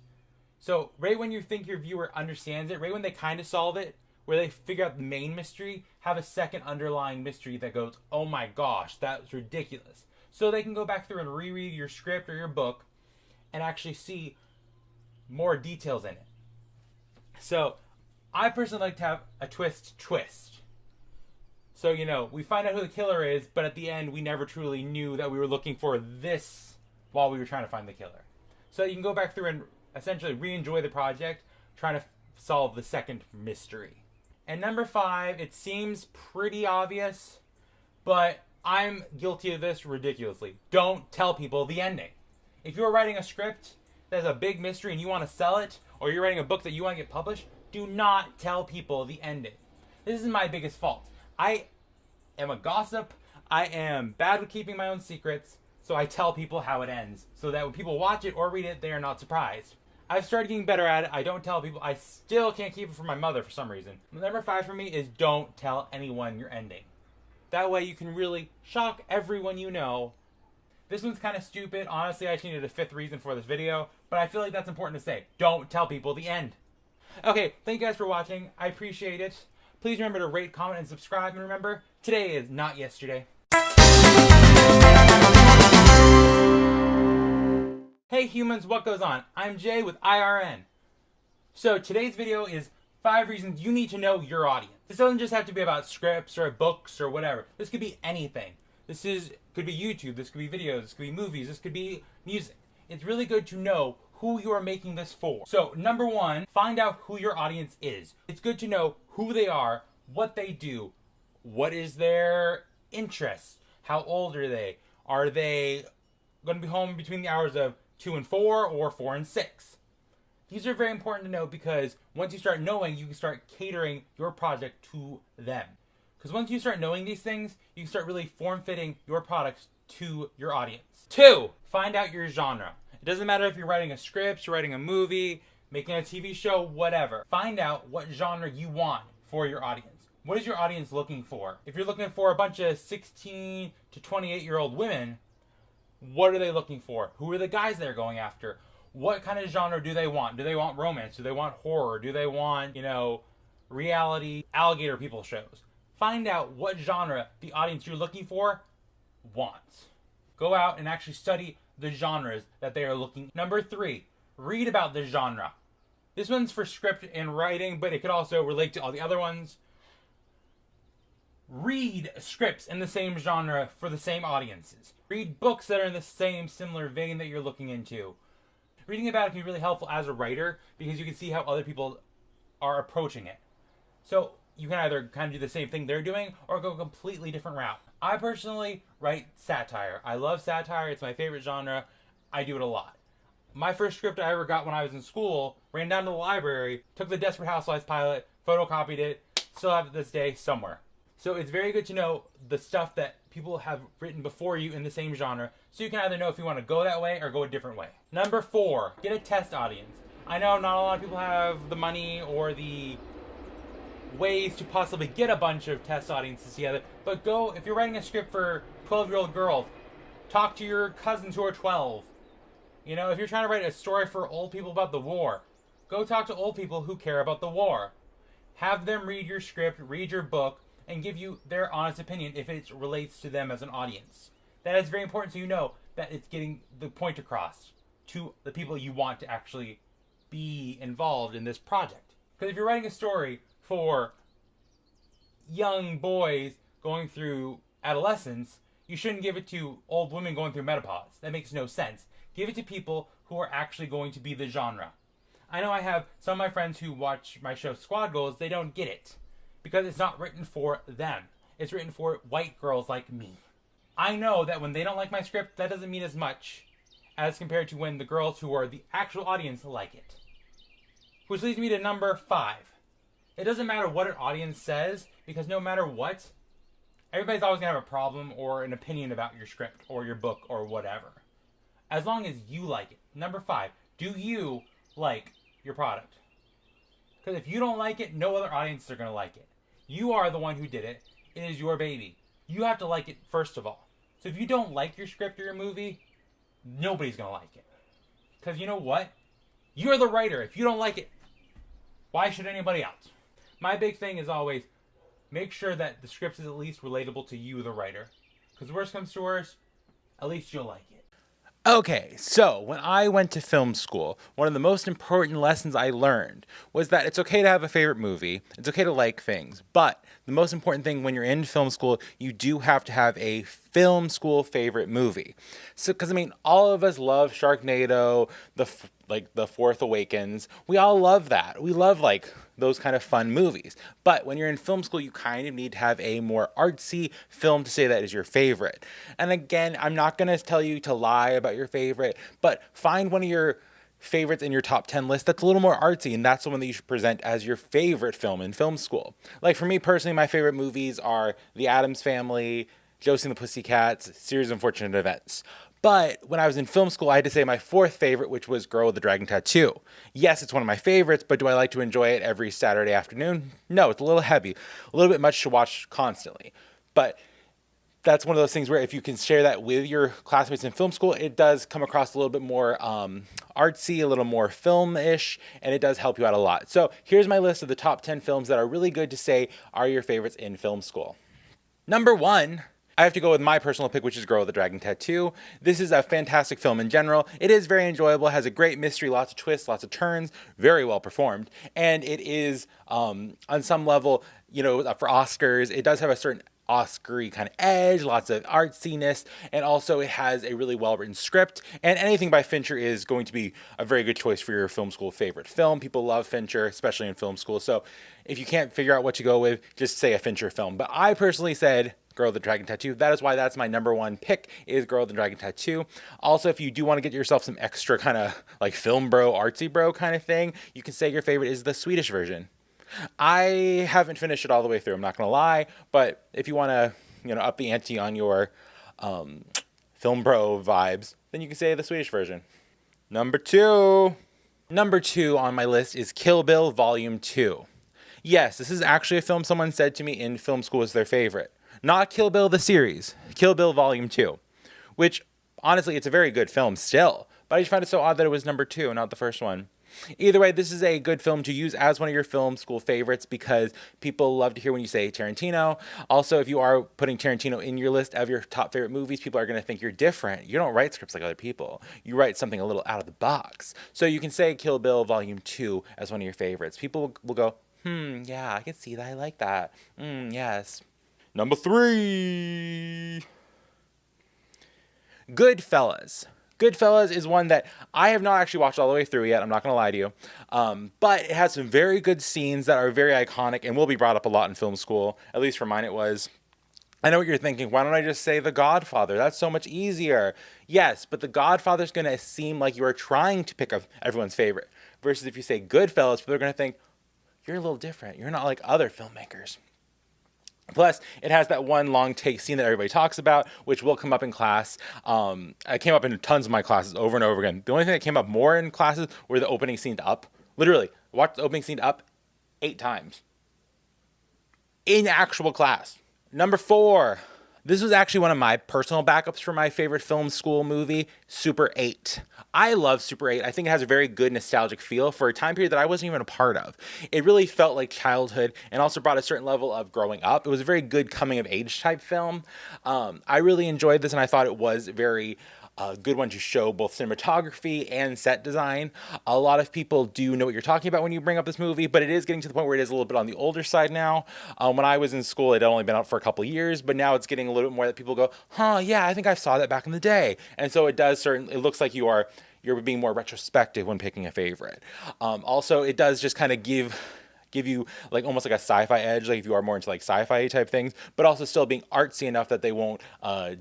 So right when you think your viewer understands it, right when they kind of solve it, where they figure out the main mystery, have a second underlying mystery that goes, oh my gosh, that was ridiculous. So they can go back through and reread your script or your book and actually see more details in it. So I personally like to have a twist. So, we find out who the killer is, but at the end we never truly knew that we were looking for this while we were trying to find the killer. So you can go back through and essentially re-enjoy the project, trying to solve the second mystery. And number 5, it seems pretty obvious, but I'm guilty of this ridiculously. Don't tell people the ending. If you're writing a script that's a big mystery and you want to sell it, or you're writing a book that you want to get published, do not tell people the ending. This is my biggest fault. I am a gossip. I am bad with keeping my own secrets, so I tell people how it ends, so that when people watch it or read it, they are not surprised. I've started getting better at it. I don't tell people. I still can't keep it from my mother for some reason. Number 5 for me is don't tell anyone your ending. That way you can really shock everyone you know. This one's kind of stupid. Honestly, I just needed a 5th reason for this video, but I feel like that's important to say. Don't tell people the end. Okay, thank you guys for watching. I appreciate it. Please remember to rate, comment, and subscribe. And remember, today is not yesterday. Hey humans, what goes on? I'm Jay with IRN. So today's video is 5 reasons you need to know your audience. This doesn't just have to be about scripts or books or whatever. This could be anything. Could be YouTube, this could be videos, this could be movies, this could be music. It's really good to know who you are making this for. So number 1, find out who your audience is. It's good to know who they are, what they do, what is their interest, how old are they? Are they going to be home between the hours of 2 and 4 or 4 and 6? These are very important to know because once you start knowing, you can start catering your project to them. Because once you start knowing these things, you can start really form-fitting your products to your audience. 2, find out your genre. It doesn't matter if you're writing a script, you're writing a movie, making a TV show, whatever. Find out what genre you want for your audience. What is your audience looking for? If you're looking for a bunch of 16 to 28-year-old women, what are they looking for? Who are the guys they're going after? What kind of genre do they want? Do they want romance? Do they want horror? Do they want, reality alligator people shows? Find out what genre the audience you're looking for wants. Go out and actually study the genres that they are looking. Number 3, read about the genre. This one's for script and writing, but it could also relate to all the other ones. Read scripts in the same genre for the same audiences. Read books that are in the same similar vein that you're looking into. Reading about it can be really helpful as a writer because you can see how other people are approaching it. So you can either kind of do the same thing they're doing or go a completely different route. I personally write satire. I love satire. It's my favorite genre. I do it a lot. My first script I ever got when I was in school, ran down to the library, took the Desperate Housewives pilot, photocopied it, still have it this day somewhere. So it's very good to know the stuff that people have written before you in the same genre, so you can either know if you want to go that way or go a different way. Number 4, get a test audience. I know not a lot of people have the money or the ways to possibly get a bunch of test audiences together, but go, if you're writing a script for 12-year-old girls, talk to your cousins who are 12. If you're trying to write a story for old people about the war, go talk to old people who care about the war. Have them read your script, read your book, and give you their honest opinion if it relates to them as an audience. That is very important so you know that it's getting the point across to the people you want to actually be involved in this project. Because if you're writing a story for young boys going through adolescence, you shouldn't give it to old women going through menopause. That makes no sense. Give it to people who are actually going to be the genre. I know I have some of my friends who watch my show Squad Goals, they don't get it. Because it's not written for them. It's written for white girls like me. I know that when they don't like my script, that doesn't mean as much as compared to when the girls who are the actual audience like it. Which leads me to number 5. It doesn't matter what an audience says, because no matter what, everybody's always going to have a problem or an opinion about your script or your book or whatever. As long as you like it. Number 5, do you like your product? Because if you don't like it, no other audiences are going to like it. You are the one who did it. It is your baby. You have to like it first of all. So if you don't like your script or your movie, nobody's going to like it. Because you know what? You're the writer. If you don't like it, why should anybody else? My big thing is always make sure that the script is at least relatable to you, the writer. Because worst comes to worst, at least you'll like it. Okay, so when I went to film school, one of the most important lessons I learned was that it's okay to have a favorite movie, it's okay to like things, but the most important thing when you're in film school, you do have to have a film school favorite movie. So, because I mean, all of us love Sharknado, the Fourth Awakens. We all love that. We love like those kind of fun movies. But when you're in film school, you kind of need to have a more artsy film to say that is your favorite. And again, I'm not going to tell you to lie about your favorite, but find one of your favorites in your top 10 list that's a little more artsy, and that's the one that you should present as your favorite film in film school. Like for me personally, my favorite movies are The Addams Family, Josie and the Pussycats, Series of Unfortunate Events. But when I was in film school, I had to say my fourth favorite, which was Girl with the Dragon Tattoo. Yes, it's one of my favorites, but do I like to enjoy it every Saturday afternoon? No, it's a little heavy, a little bit much to watch constantly. But that's one of those things where if you can share that with your classmates in film school, it does come across a little bit more artsy, a little more film-ish, and it does help you out a lot. So here's my list of the top 10 films that are really good to say are your favorites in film school. Number 1, I have to go with my personal pick, which is Girl with the Dragon Tattoo. This is a fantastic film in general. It is very enjoyable, has a great mystery, lots of twists, lots of turns, very well performed. And it is, on some level, for Oscars, it does have a certain Oscar-y kind of edge, lots of artsiness, and also it has a really well-written script, and anything by Fincher is going to be a very good choice for your film school favorite film. People love Fincher, especially in film school, so if you can't figure out what to go with, just say a Fincher film. But I personally said Girl with the Dragon Tattoo. That is why that's my number 1 pick, is Girl with the Dragon Tattoo. Also, if you do want to get yourself some extra kind of like film bro, artsy bro kind of thing, you can say your favorite is the Swedish version. I haven't finished it all the way through, I'm not going to lie, but if you want to, up the ante on your film bro vibes, then you can say the Swedish version. Number 2 on my list is Kill Bill Volume 2. Yes, this is actually a film someone said to me in film school is their favorite. Not Kill Bill the series, Kill Bill Volume 2, which honestly, it's a very good film still, but I just find it so odd that it was number 2 and not the first one. Either way, this is a good film to use as one of your film school favorites because people love to hear when you say Tarantino. Also, if you are putting Tarantino in your list of your top favorite movies, people are going to think you're different. You don't write scripts like other people. You write something a little out of the box. So you can say Kill Bill Volume 2 as one of your favorites. People will go, yeah, I can see that. I like that. Yes. Number 3. Goodfellas. Goodfellas is one that I have not actually watched all the way through yet. I'm not going to lie to you. But it has some very good scenes that are very iconic and will be brought up a lot in film school. At least for mine it was. I know what you're thinking. Why don't I just say The Godfather? That's so much easier. Yes, but The Godfather's going to seem like you are trying to pick up everyone's favorite. Versus if you say Goodfellas, people are going to think, you're a little different. You're not like other filmmakers. Plus, it has that one long take scene that everybody talks about, which will come up in class. It came up in tons of my classes over and over again. The only thing that came up more in classes were the opening scene to Up. Literally, I watched the opening scene to Up 8 times. In actual class. Number 4. This was actually one of my personal backups for my favorite film school movie, Super 8. I love Super 8. I think it has a very good nostalgic feel for a time period that I wasn't even a part of. It really felt like childhood and also brought a certain level of growing up. It was a very good coming of age type film. I really enjoyed this and I thought it was very good one to show both cinematography and set design. A lot of people do know what you're talking about when you bring up this movie, but it is getting to the point where it is a little bit on the older side now. When I was in school, it had only been out for a couple years, but now it's getting a little bit more that people go, yeah, I think I saw that back in the day. And so it looks like you're being more retrospective when picking a favorite. Also, it does just kind of give you like almost like a sci-fi edge, like if you are more into like sci-fi type things, but also still being artsy enough that they won't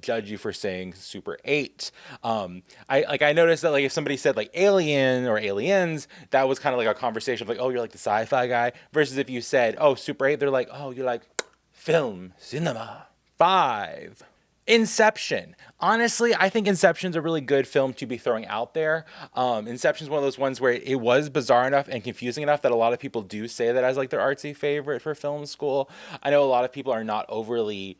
judge you for saying Super 8. I noticed that like if somebody said like Alien or Aliens, that was kind of like a conversation of like, oh, you're like the sci-fi guy, versus if you said, oh, Super 8, they're like, oh, you're like film, cinema. 5. Inception. Honestly, I think Inception's a really good film to be throwing out there. Inception's one of those ones where it was bizarre enough and confusing enough that a lot of people do say that as like their artsy favorite for film school. I know a lot of people are not overly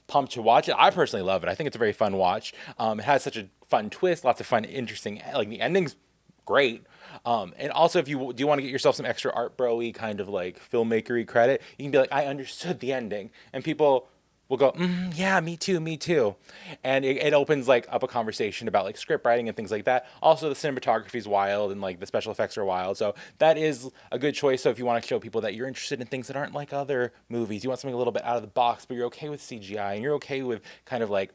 pumped to watch it. I personally love it. I think it's a very fun watch. It has such a fun twist, lots of fun, interesting, like the ending's great. And also if you do want to get yourself some extra art bro-y kind of like filmmaker-y credit, you can be like, I understood the ending. And people will go, yeah, me too, me too. And it opens like up a conversation about like script writing and things like that. Also, the cinematography is wild and like the special effects are wild. So that is a good choice. So if you want to show people that you're interested in things that aren't like other movies, you want something a little bit out of the box, but you're okay with CGI and you're okay with kind of like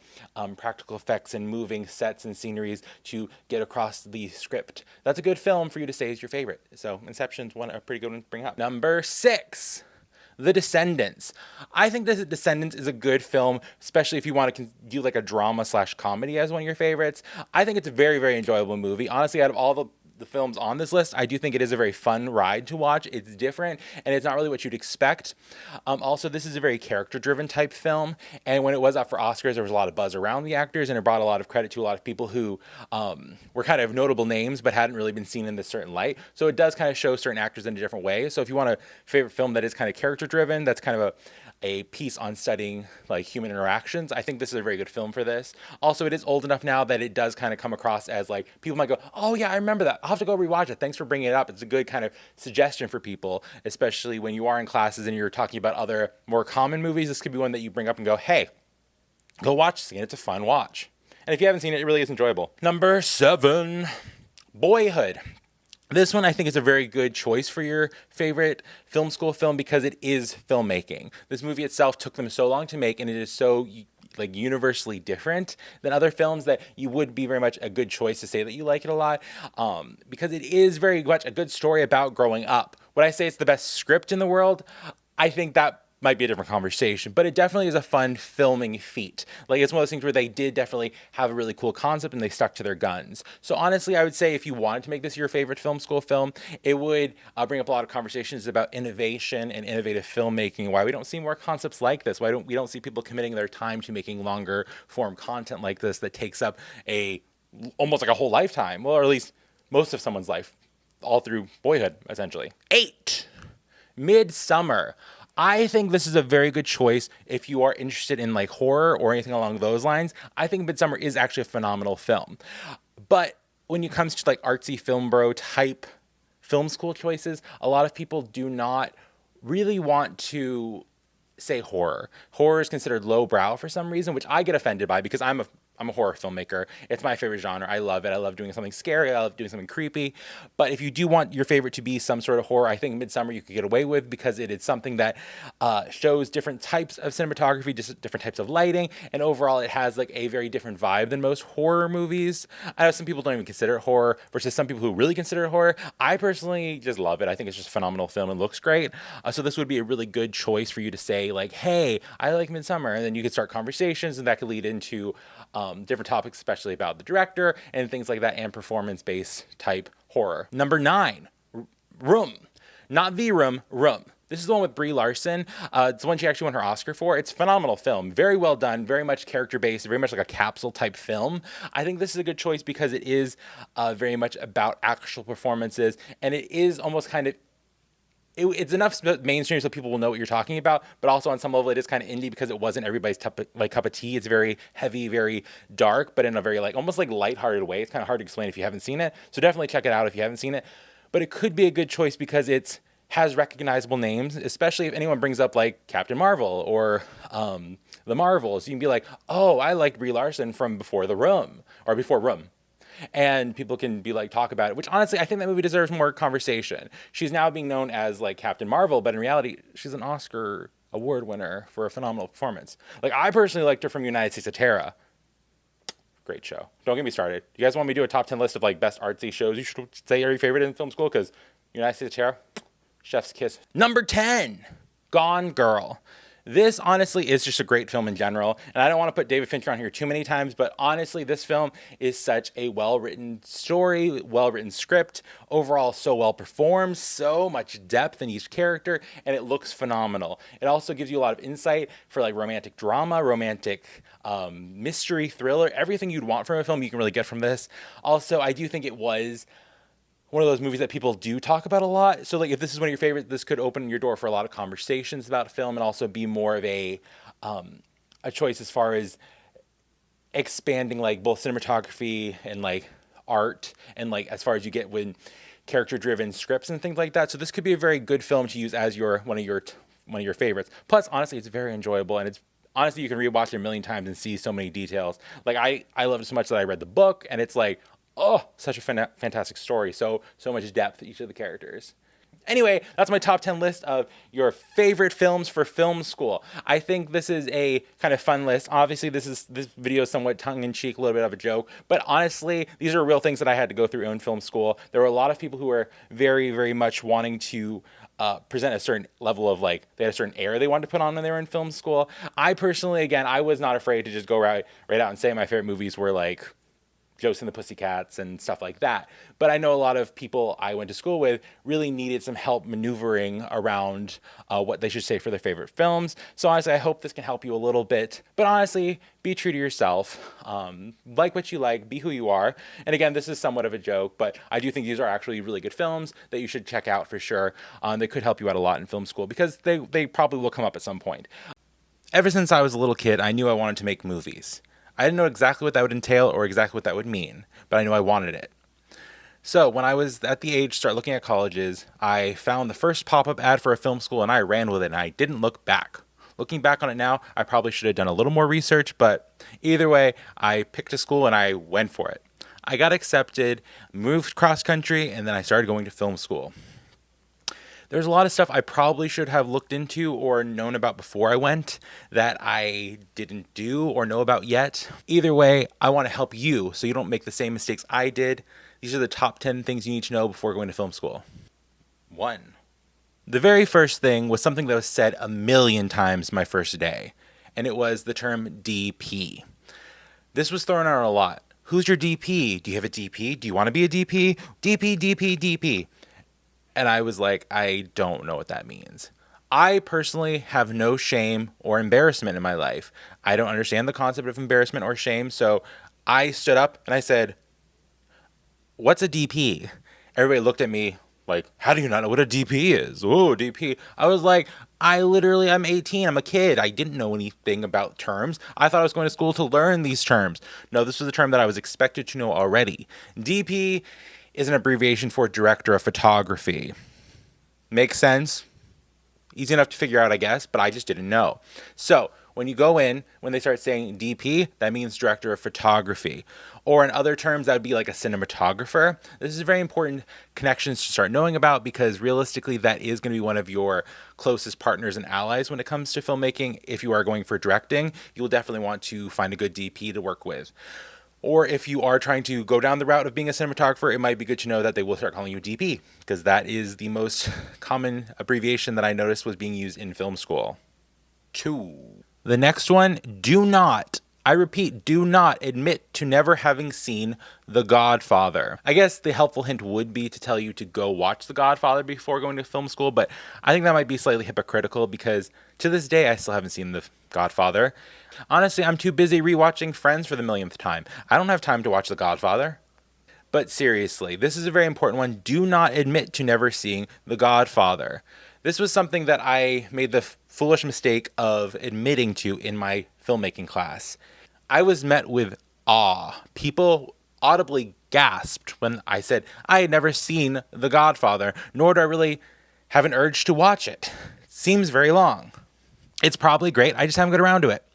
practical effects and moving sets and sceneries to get across the script, that's a good film for you to say is your favorite. So Inception's a pretty good one to bring up. Number 6. The Descendants. I think The Descendants is a good film, especially if you want to do like a drama slash comedy as one of your favorites. I think it's a very, very enjoyable movie. Honestly, out of all the films on this list, I do think it is a very fun ride to watch. It's different and it's not really what you'd expect. Also, this is a very character-driven type film, and when it was up for Oscars, there was a lot of buzz around the actors, and it brought a lot of credit to a lot of people who were kind of notable names but hadn't really been seen in this certain light. So it does kind of show certain actors in a different way. So if you want a favorite film that is kind of character-driven, that's kind of a piece on studying like human interactions, I think this is a very good film for this. Also, it is old enough now that it does kind of come across as like people might go, oh yeah, I remember that, I'll have to go rewatch it, thanks for bringing it up. It's a good kind of suggestion for people, especially when you are in classes and you're talking about other more common movies. This could be one that you bring up and go, hey, go watch this again, it's a fun watch. And if you haven't seen it, it really is enjoyable. Number 7, Boyhood. This one I think is a very good choice for your favorite film school film because it is filmmaking. This movie itself took them so long to make, and it is so like universally different than other films that you would be very much a good choice to say that you like it a lot, because it is very much a good story about growing up. Would I say it's the best script in the world? I think that might be a different conversation, but it definitely is a fun filming feat. Like, it's one of those things where they did definitely have a really cool concept and they stuck to their guns. So honestly, I would say if you wanted to make this your favorite film school film, it would bring up a lot of conversations about innovation and innovative filmmaking, why we don't see more concepts like this, why we don't see people committing their time to making longer form content like this that takes up almost like a whole lifetime, well, or at least most of someone's life, all through Boyhood, essentially. 8. Midsummer. I think this is a very good choice if you are interested in like horror or anything along those lines. I think Midsummer is actually a phenomenal film. But when it comes to like artsy film bro type film school choices, a lot of people do not really want to say horror. Horror is considered lowbrow for some reason, which I get offended by because I'm a horror filmmaker. It's my favorite genre. I love it. I love doing something scary. I love doing something creepy. But if you do want your favorite to be some sort of horror, I think Midsummer you could get away with because it is something that shows different types of cinematography, just different types of lighting, and overall it has like a very different vibe than most horror movies. I know some people don't even consider it horror versus some people who really consider it horror. I personally just love it. I think it's just a phenomenal film and looks great. So this would be a really good choice for you to say like, hey, I like Midsummer, and then you could start conversations and that could lead into different topics, especially about the director and things like that, and performance-based type horror. Number 9, Room. Not The Room, Room. This is the one with Brie Larson. It's the one she actually won her Oscar for. It's a phenomenal film. Very well done, very much character-based, very much like a capsule type film. I think this is a good choice because it is very much about actual performances, and it is almost kind of it's enough mainstream so people will know what you're talking about, but also on some level it is kind of indie because it wasn't everybody's cup of tea. It's very heavy, very dark, but in a very like almost like lighthearted way. It's kind of hard to explain if you haven't seen it, so definitely check it out if you haven't seen it. But it could be a good choice because it has recognizable names, especially if anyone brings up like Captain Marvel or the Marvels. You can be like, oh, I like Brie Larson from Before the Room or Before Room. And people can be like, talk about it, which honestly, I think that movie deserves more conversation. She's now being known as like Captain Marvel, but in reality, she's an Oscar award winner for a phenomenal performance. Like, I personally liked her from United States of Terra. Great show. Don't get me started. You guys want me to do a top 10 list of like best artsy shows you should say are your favorite in film school? Because United States of Terra, chef's kiss. Number 10, Gone Girl. This honestly is just a great film in general, and I don't want to put David Fincher on here too many times, but honestly, this film is such a well-written story, well-written script, overall so well performed, so much depth in each character, and it looks phenomenal. It also gives you a lot of insight for like romantic drama, romantic mystery, thriller, everything you'd want from a film you can really get from this. Also, I do think it was one of those movies that people do talk about a lot. So like if this is one of your favorites, this could open your door for a lot of conversations about film and also be more of a choice as far as expanding like both cinematography and like art and like as far as you get with character driven scripts and things like that. So this could be a very good film to use as one of your favorites. Plus, honestly, it's very enjoyable and it's honestly, you can rewatch it a million times and see so many details. Like I loved it so much that I read the book, and it's like, oh, such a fantastic story. So much depth to each of the characters. Anyway, that's my top 10 list of your favorite films for film school. I think this is a kind of fun list. Obviously, this video is somewhat tongue-in-cheek, a little bit of a joke, but honestly, these are real things that I had to go through in film school. There were a lot of people who were very, very much wanting to present a certain level of, like, they had a certain air they wanted to put on when they were in film school. I personally, again, I was not afraid to just go right out and say my favorite movies were, like, Josie and the Pussycats and stuff like that. But I know a lot of people I went to school with really needed some help maneuvering around what they should say for their favorite films. So honestly, I hope this can help you a little bit. But honestly, be true to yourself. Like what you like, be who you are. And again, this is somewhat of a joke, but I do think these are actually really good films that you should check out for sure. They could help you out a lot in film school because they probably will come up at some point. Ever since I was a little kid, I knew I wanted to make movies. I didn't know exactly what that would entail or exactly what that would mean, but I knew I wanted it. So when I was at the age to start looking at colleges, I found the first pop-up ad for a film school and I ran with it and I didn't look back. Looking back on it now, I probably should have done a little more research, but either way, I picked a school and I went for it. I got accepted, moved cross-country, and then I started going to film school. There's a lot of stuff I probably should have looked into or known about before I went that I didn't do or know about yet. Either way, I want to help you so you don't make the same mistakes I did. These are the top 10 things you need to know before going to film school. 1. The very first thing was something that was said a million times my first day, and it was the term DP. This was thrown out a lot. Who's your DP? Do you have a DP? Do you want to be a DP? DP, DP, DP. And I was like, I don't know what that means. I personally have no shame or embarrassment in my life. I don't understand the concept of embarrassment or shame. So I stood up and I said, what's a DP? Everybody looked at me like, how do you not know what a DP is? Oh, DP. I was like, I'm 18. I'm a kid. I didn't know anything about terms. I thought I was going to school to learn these terms. No, this was a term that I was expected to know already. DP is an abbreviation for director of photography. Makes sense? Easy enough to figure out, I guess, but I just didn't know. So when you go in, when they start saying DP, that means director of photography. Or in other terms, that would be like a cinematographer. This is very important connections to start knowing about because realistically, that is going to be one of your closest partners and allies when it comes to filmmaking. If you are going for directing, you will definitely want to find a good DP to work with. Or if you are trying to go down the route of being a cinematographer, it might be good to know that they will start calling you DP because that is the most common abbreviation that I noticed was being used in film school. 2. The next one, do not, I repeat, do not admit to never having seen The Godfather. I guess the helpful hint would be to tell you to go watch The Godfather before going to film school, but I think that might be slightly hypocritical because to this day I still haven't seen The Godfather. Honestly, I'm too busy rewatching Friends for the millionth time. I don't have time to watch The Godfather. But seriously, this is a very important one. Do not admit to never seeing The Godfather. This was something that I made the foolish mistake of admitting to in my filmmaking class. I was met with awe. People audibly gasped when I said I had never seen The Godfather, nor do I really have an urge to watch it. Seems very long. It's probably great. I just haven't got around to it.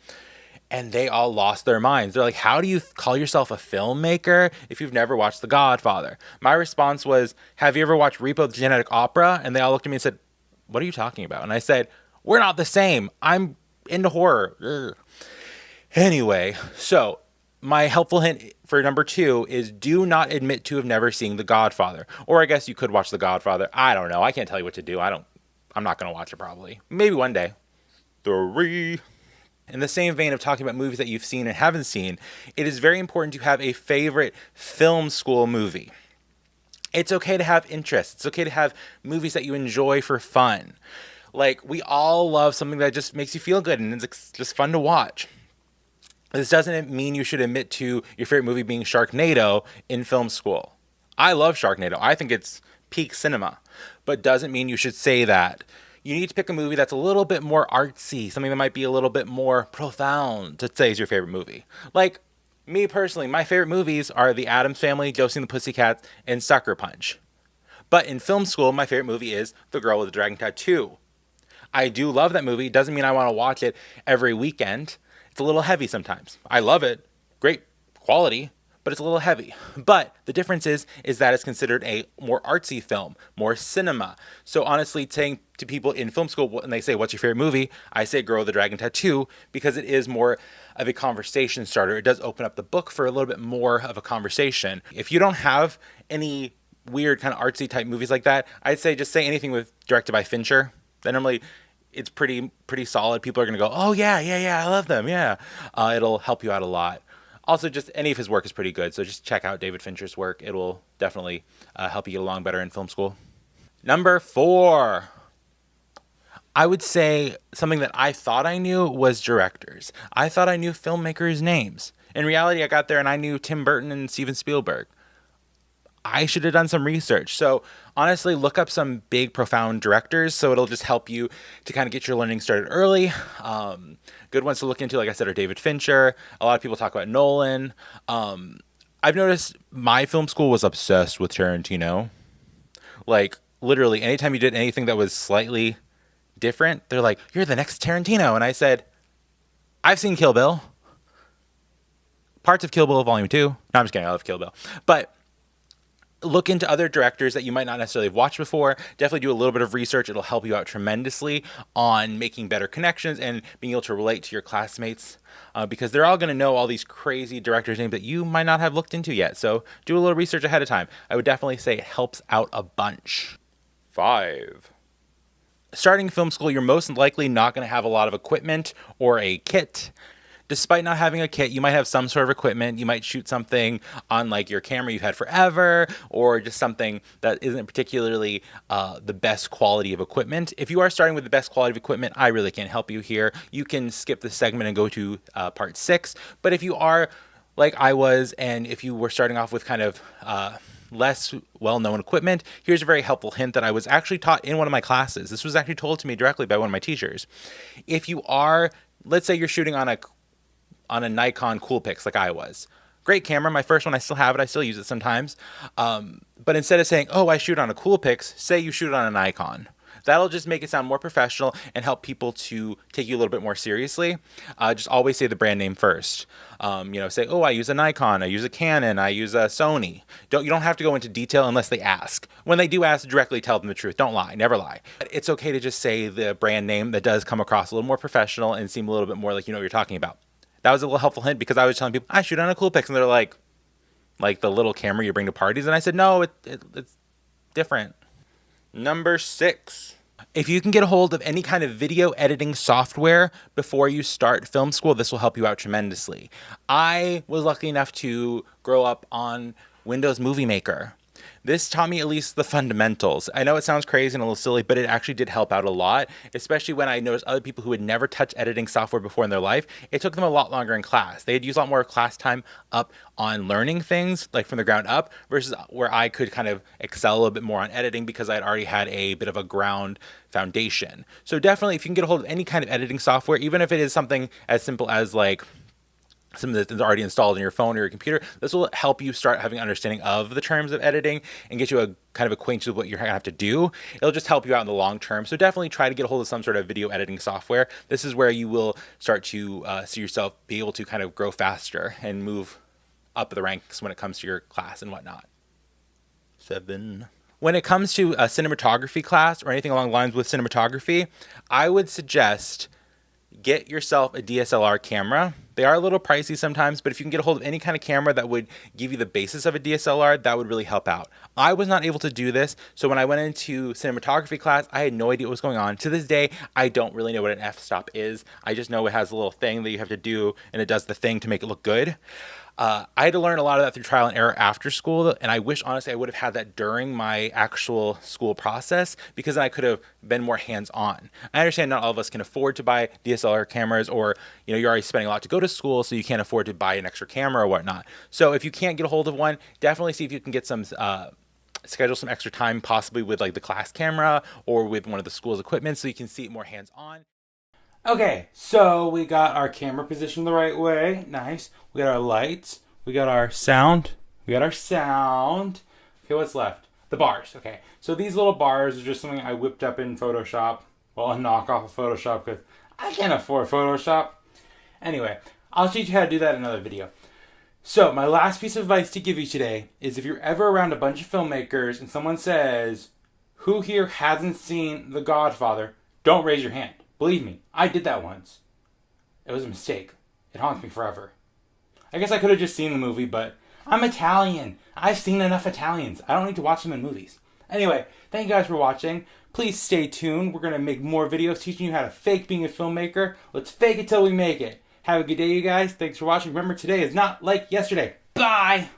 And they all lost their minds. They're like, how do you call yourself a filmmaker if you've never watched The Godfather? My response was, have you ever watched Repo the Genetic Opera? And they all looked at me and said, what are you talking about? And I said, we're not the same. I'm into horror. Ugh. Anyway, so my helpful hint for number 2 is do not admit to have never seen The Godfather. Or I guess you could watch The Godfather. I don't know. I can't tell you what to do. I'm not going to watch it probably. Maybe one day. 3. In the same vein of talking about movies that you've seen and haven't seen, it is very important to have a favorite film school movie. It's okay to have interests. It's okay to have movies that you enjoy for fun. Like, we all love something that just makes you feel good and it's just fun to watch. This doesn't mean you should admit to your favorite movie being Sharknado in film school. I love Sharknado. I think it's peak cinema, but doesn't mean you should say that. You need to pick a movie that's a little bit more artsy, something that might be a little bit more profound to say is your favorite movie. Like, me personally, my favorite movies are The Addams Family, Josie and the Pussycats, and Sucker Punch. But in film school, my favorite movie is The Girl with the Dragon Tattoo. I do love that movie. Doesn't mean I want to watch it every weekend. It's a little heavy sometimes. I love it. Great quality, but it's a little heavy. But the difference is that it's considered a more artsy film, more cinema. So honestly, saying to people in film school when they say, "What's your favorite movie?" I say Girl with the Dragon Tattoo, because it is more of a conversation starter. It does open up the book for a little bit more of a conversation. If you don't have any weird kind of artsy type movies like that, I'd say just say anything with directed by Fincher. Then normally it's pretty solid. People are gonna go, "Oh yeah, yeah, yeah, I love them." Yeah, it'll help you out a lot. Also, just any of his work is pretty good, so just check out David Fincher's work. It will definitely help you get along better in film school. Number 4, I would say something that I thought I knew was directors. I thought I knew filmmakers' names. In reality, I got there and I knew Tim Burton and Steven Spielberg. I should have done some research. So honestly, look up some big, profound directors. So it'll just help you to kind of get your learning started early. Good ones to look into, like I said, are David Fincher. A lot of people talk about Nolan. I've noticed my film school was obsessed with Tarantino. Like literally, anytime you did anything that was slightly different, they're like, "You're the next Tarantino." And I said, "I've seen Kill Bill. Parts of Kill Bill Volume 2. No, I'm just kidding. I love Kill Bill. But look into other directors that you might not necessarily have watched before. Definitely do a little bit of research. It'll help you out tremendously on making better connections and being able to relate to your classmates, because they're all going to know all these crazy directors' names that you might not have looked into yet. So do a little research ahead of time. I would definitely say it helps out a bunch. 5. Starting film school, you're most likely not going to have a lot of equipment or a kit. Despite not having a kit, you might have some sort of equipment. You might shoot something on like your camera you've had forever, or just something that isn't particularly the best quality of equipment. If you are starting with the best quality of equipment, I really can't help you here. You can skip this segment and go to part 6. But if you are like I was, and if you were starting off with kind of less well-known equipment, here's a very helpful hint that I was actually taught in one of my classes. This was actually told to me directly by one of my teachers. If you are, let's say you're shooting on a Nikon Coolpix like I was. Great camera, my first one, I still have it, I still use it sometimes. But instead of saying, "Oh, I shoot on a Coolpix," say you shoot on a Nikon. That'll just make it sound more professional and help people to take you a little bit more seriously. Just always say the brand name first. Say, "Oh, I use a Nikon, I use a Canon, I use a Sony." You don't have to go into detail unless they ask. When they do ask, directly tell them the truth. Don't lie, never lie. It's okay to just say the brand name. That does come across a little more professional and seem a little bit more like you know what you're talking about. That was a little helpful hint, because I was telling people, "I shoot on a Coolpix," and they're like the little camera you bring to parties. And I said, "No, it's different." Number 6. If you can get a hold of any kind of video editing software before you start film school, this will help you out tremendously. I was lucky enough to grow up on Windows Movie Maker. This taught me at least the fundamentals. I know it sounds crazy and a little silly, but it actually did help out a lot, especially when I noticed other people who had never touched editing software before in their life. It took them a lot longer in class. They had used a lot more class time up on learning things like from the ground up, versus where I could kind of excel a little bit more on editing because I'd already had a bit of a ground foundation. So definitely, if you can get a hold of any kind of editing software, even if it is something as simple as like something that's already installed in your phone or your computer, this will help you start having an understanding of the terms of editing and get you a kind of acquainted with what you're going to have to do. It'll just help you out in the long term. So definitely try to get a hold of some sort of video editing software. This is where you will start to see yourself be able to kind of grow faster and move up the ranks when it comes to your class and whatnot. 7. When it comes to a cinematography class or anything along the lines with cinematography, I would suggest get yourself a DSLR camera. They are a little pricey sometimes, but if you can get a hold of any kind of camera that would give you the basis of a DSLR, that would really help out. I was not able to do this, so when I went into cinematography class, I had no idea what was going on. To this day, I don't really know what an f-stop is. I just know it has a little thing that you have to do, and it does the thing to make it look good. I had to learn a lot of that through trial and error after school, and I wish, honestly, I would have had that during my actual school process, because then I could have been more hands-on. I understand not all of us can afford to buy DSLR cameras, or you're already spending a lot to go to school, so you can't afford to buy an extra camera or whatnot. So if you can't get a hold of one, definitely see if you can get some schedule some extra time, possibly with like the class camera or with one of the school's equipment, so you can see it more hands-on. Okay, so we got our camera positioned the right way. Nice. We got our lights. We got our sound. Okay, what's left? The bars. Okay, so these little bars are just something I whipped up in Photoshop Well, a knockoff of Photoshop because I can't afford Photoshop. Anyway, I'll teach you how to do that in another video. So, my last piece of advice to give you today is if you're ever around a bunch of filmmakers and someone says, who here hasn't seen The Godfather? Don't raise your hand. Believe me, I did that once. It was a mistake. It haunts me forever. I guess I could have just seen the movie, but I'm Italian. I've seen enough Italians. I don't need to watch them in movies. Anyway, thank you guys for watching. Please stay tuned. We're going to make more videos teaching you how to fake being a filmmaker. Let's fake it till we make it. Have a good day, you guys. Thanks for watching. Remember, today is not like yesterday. Bye!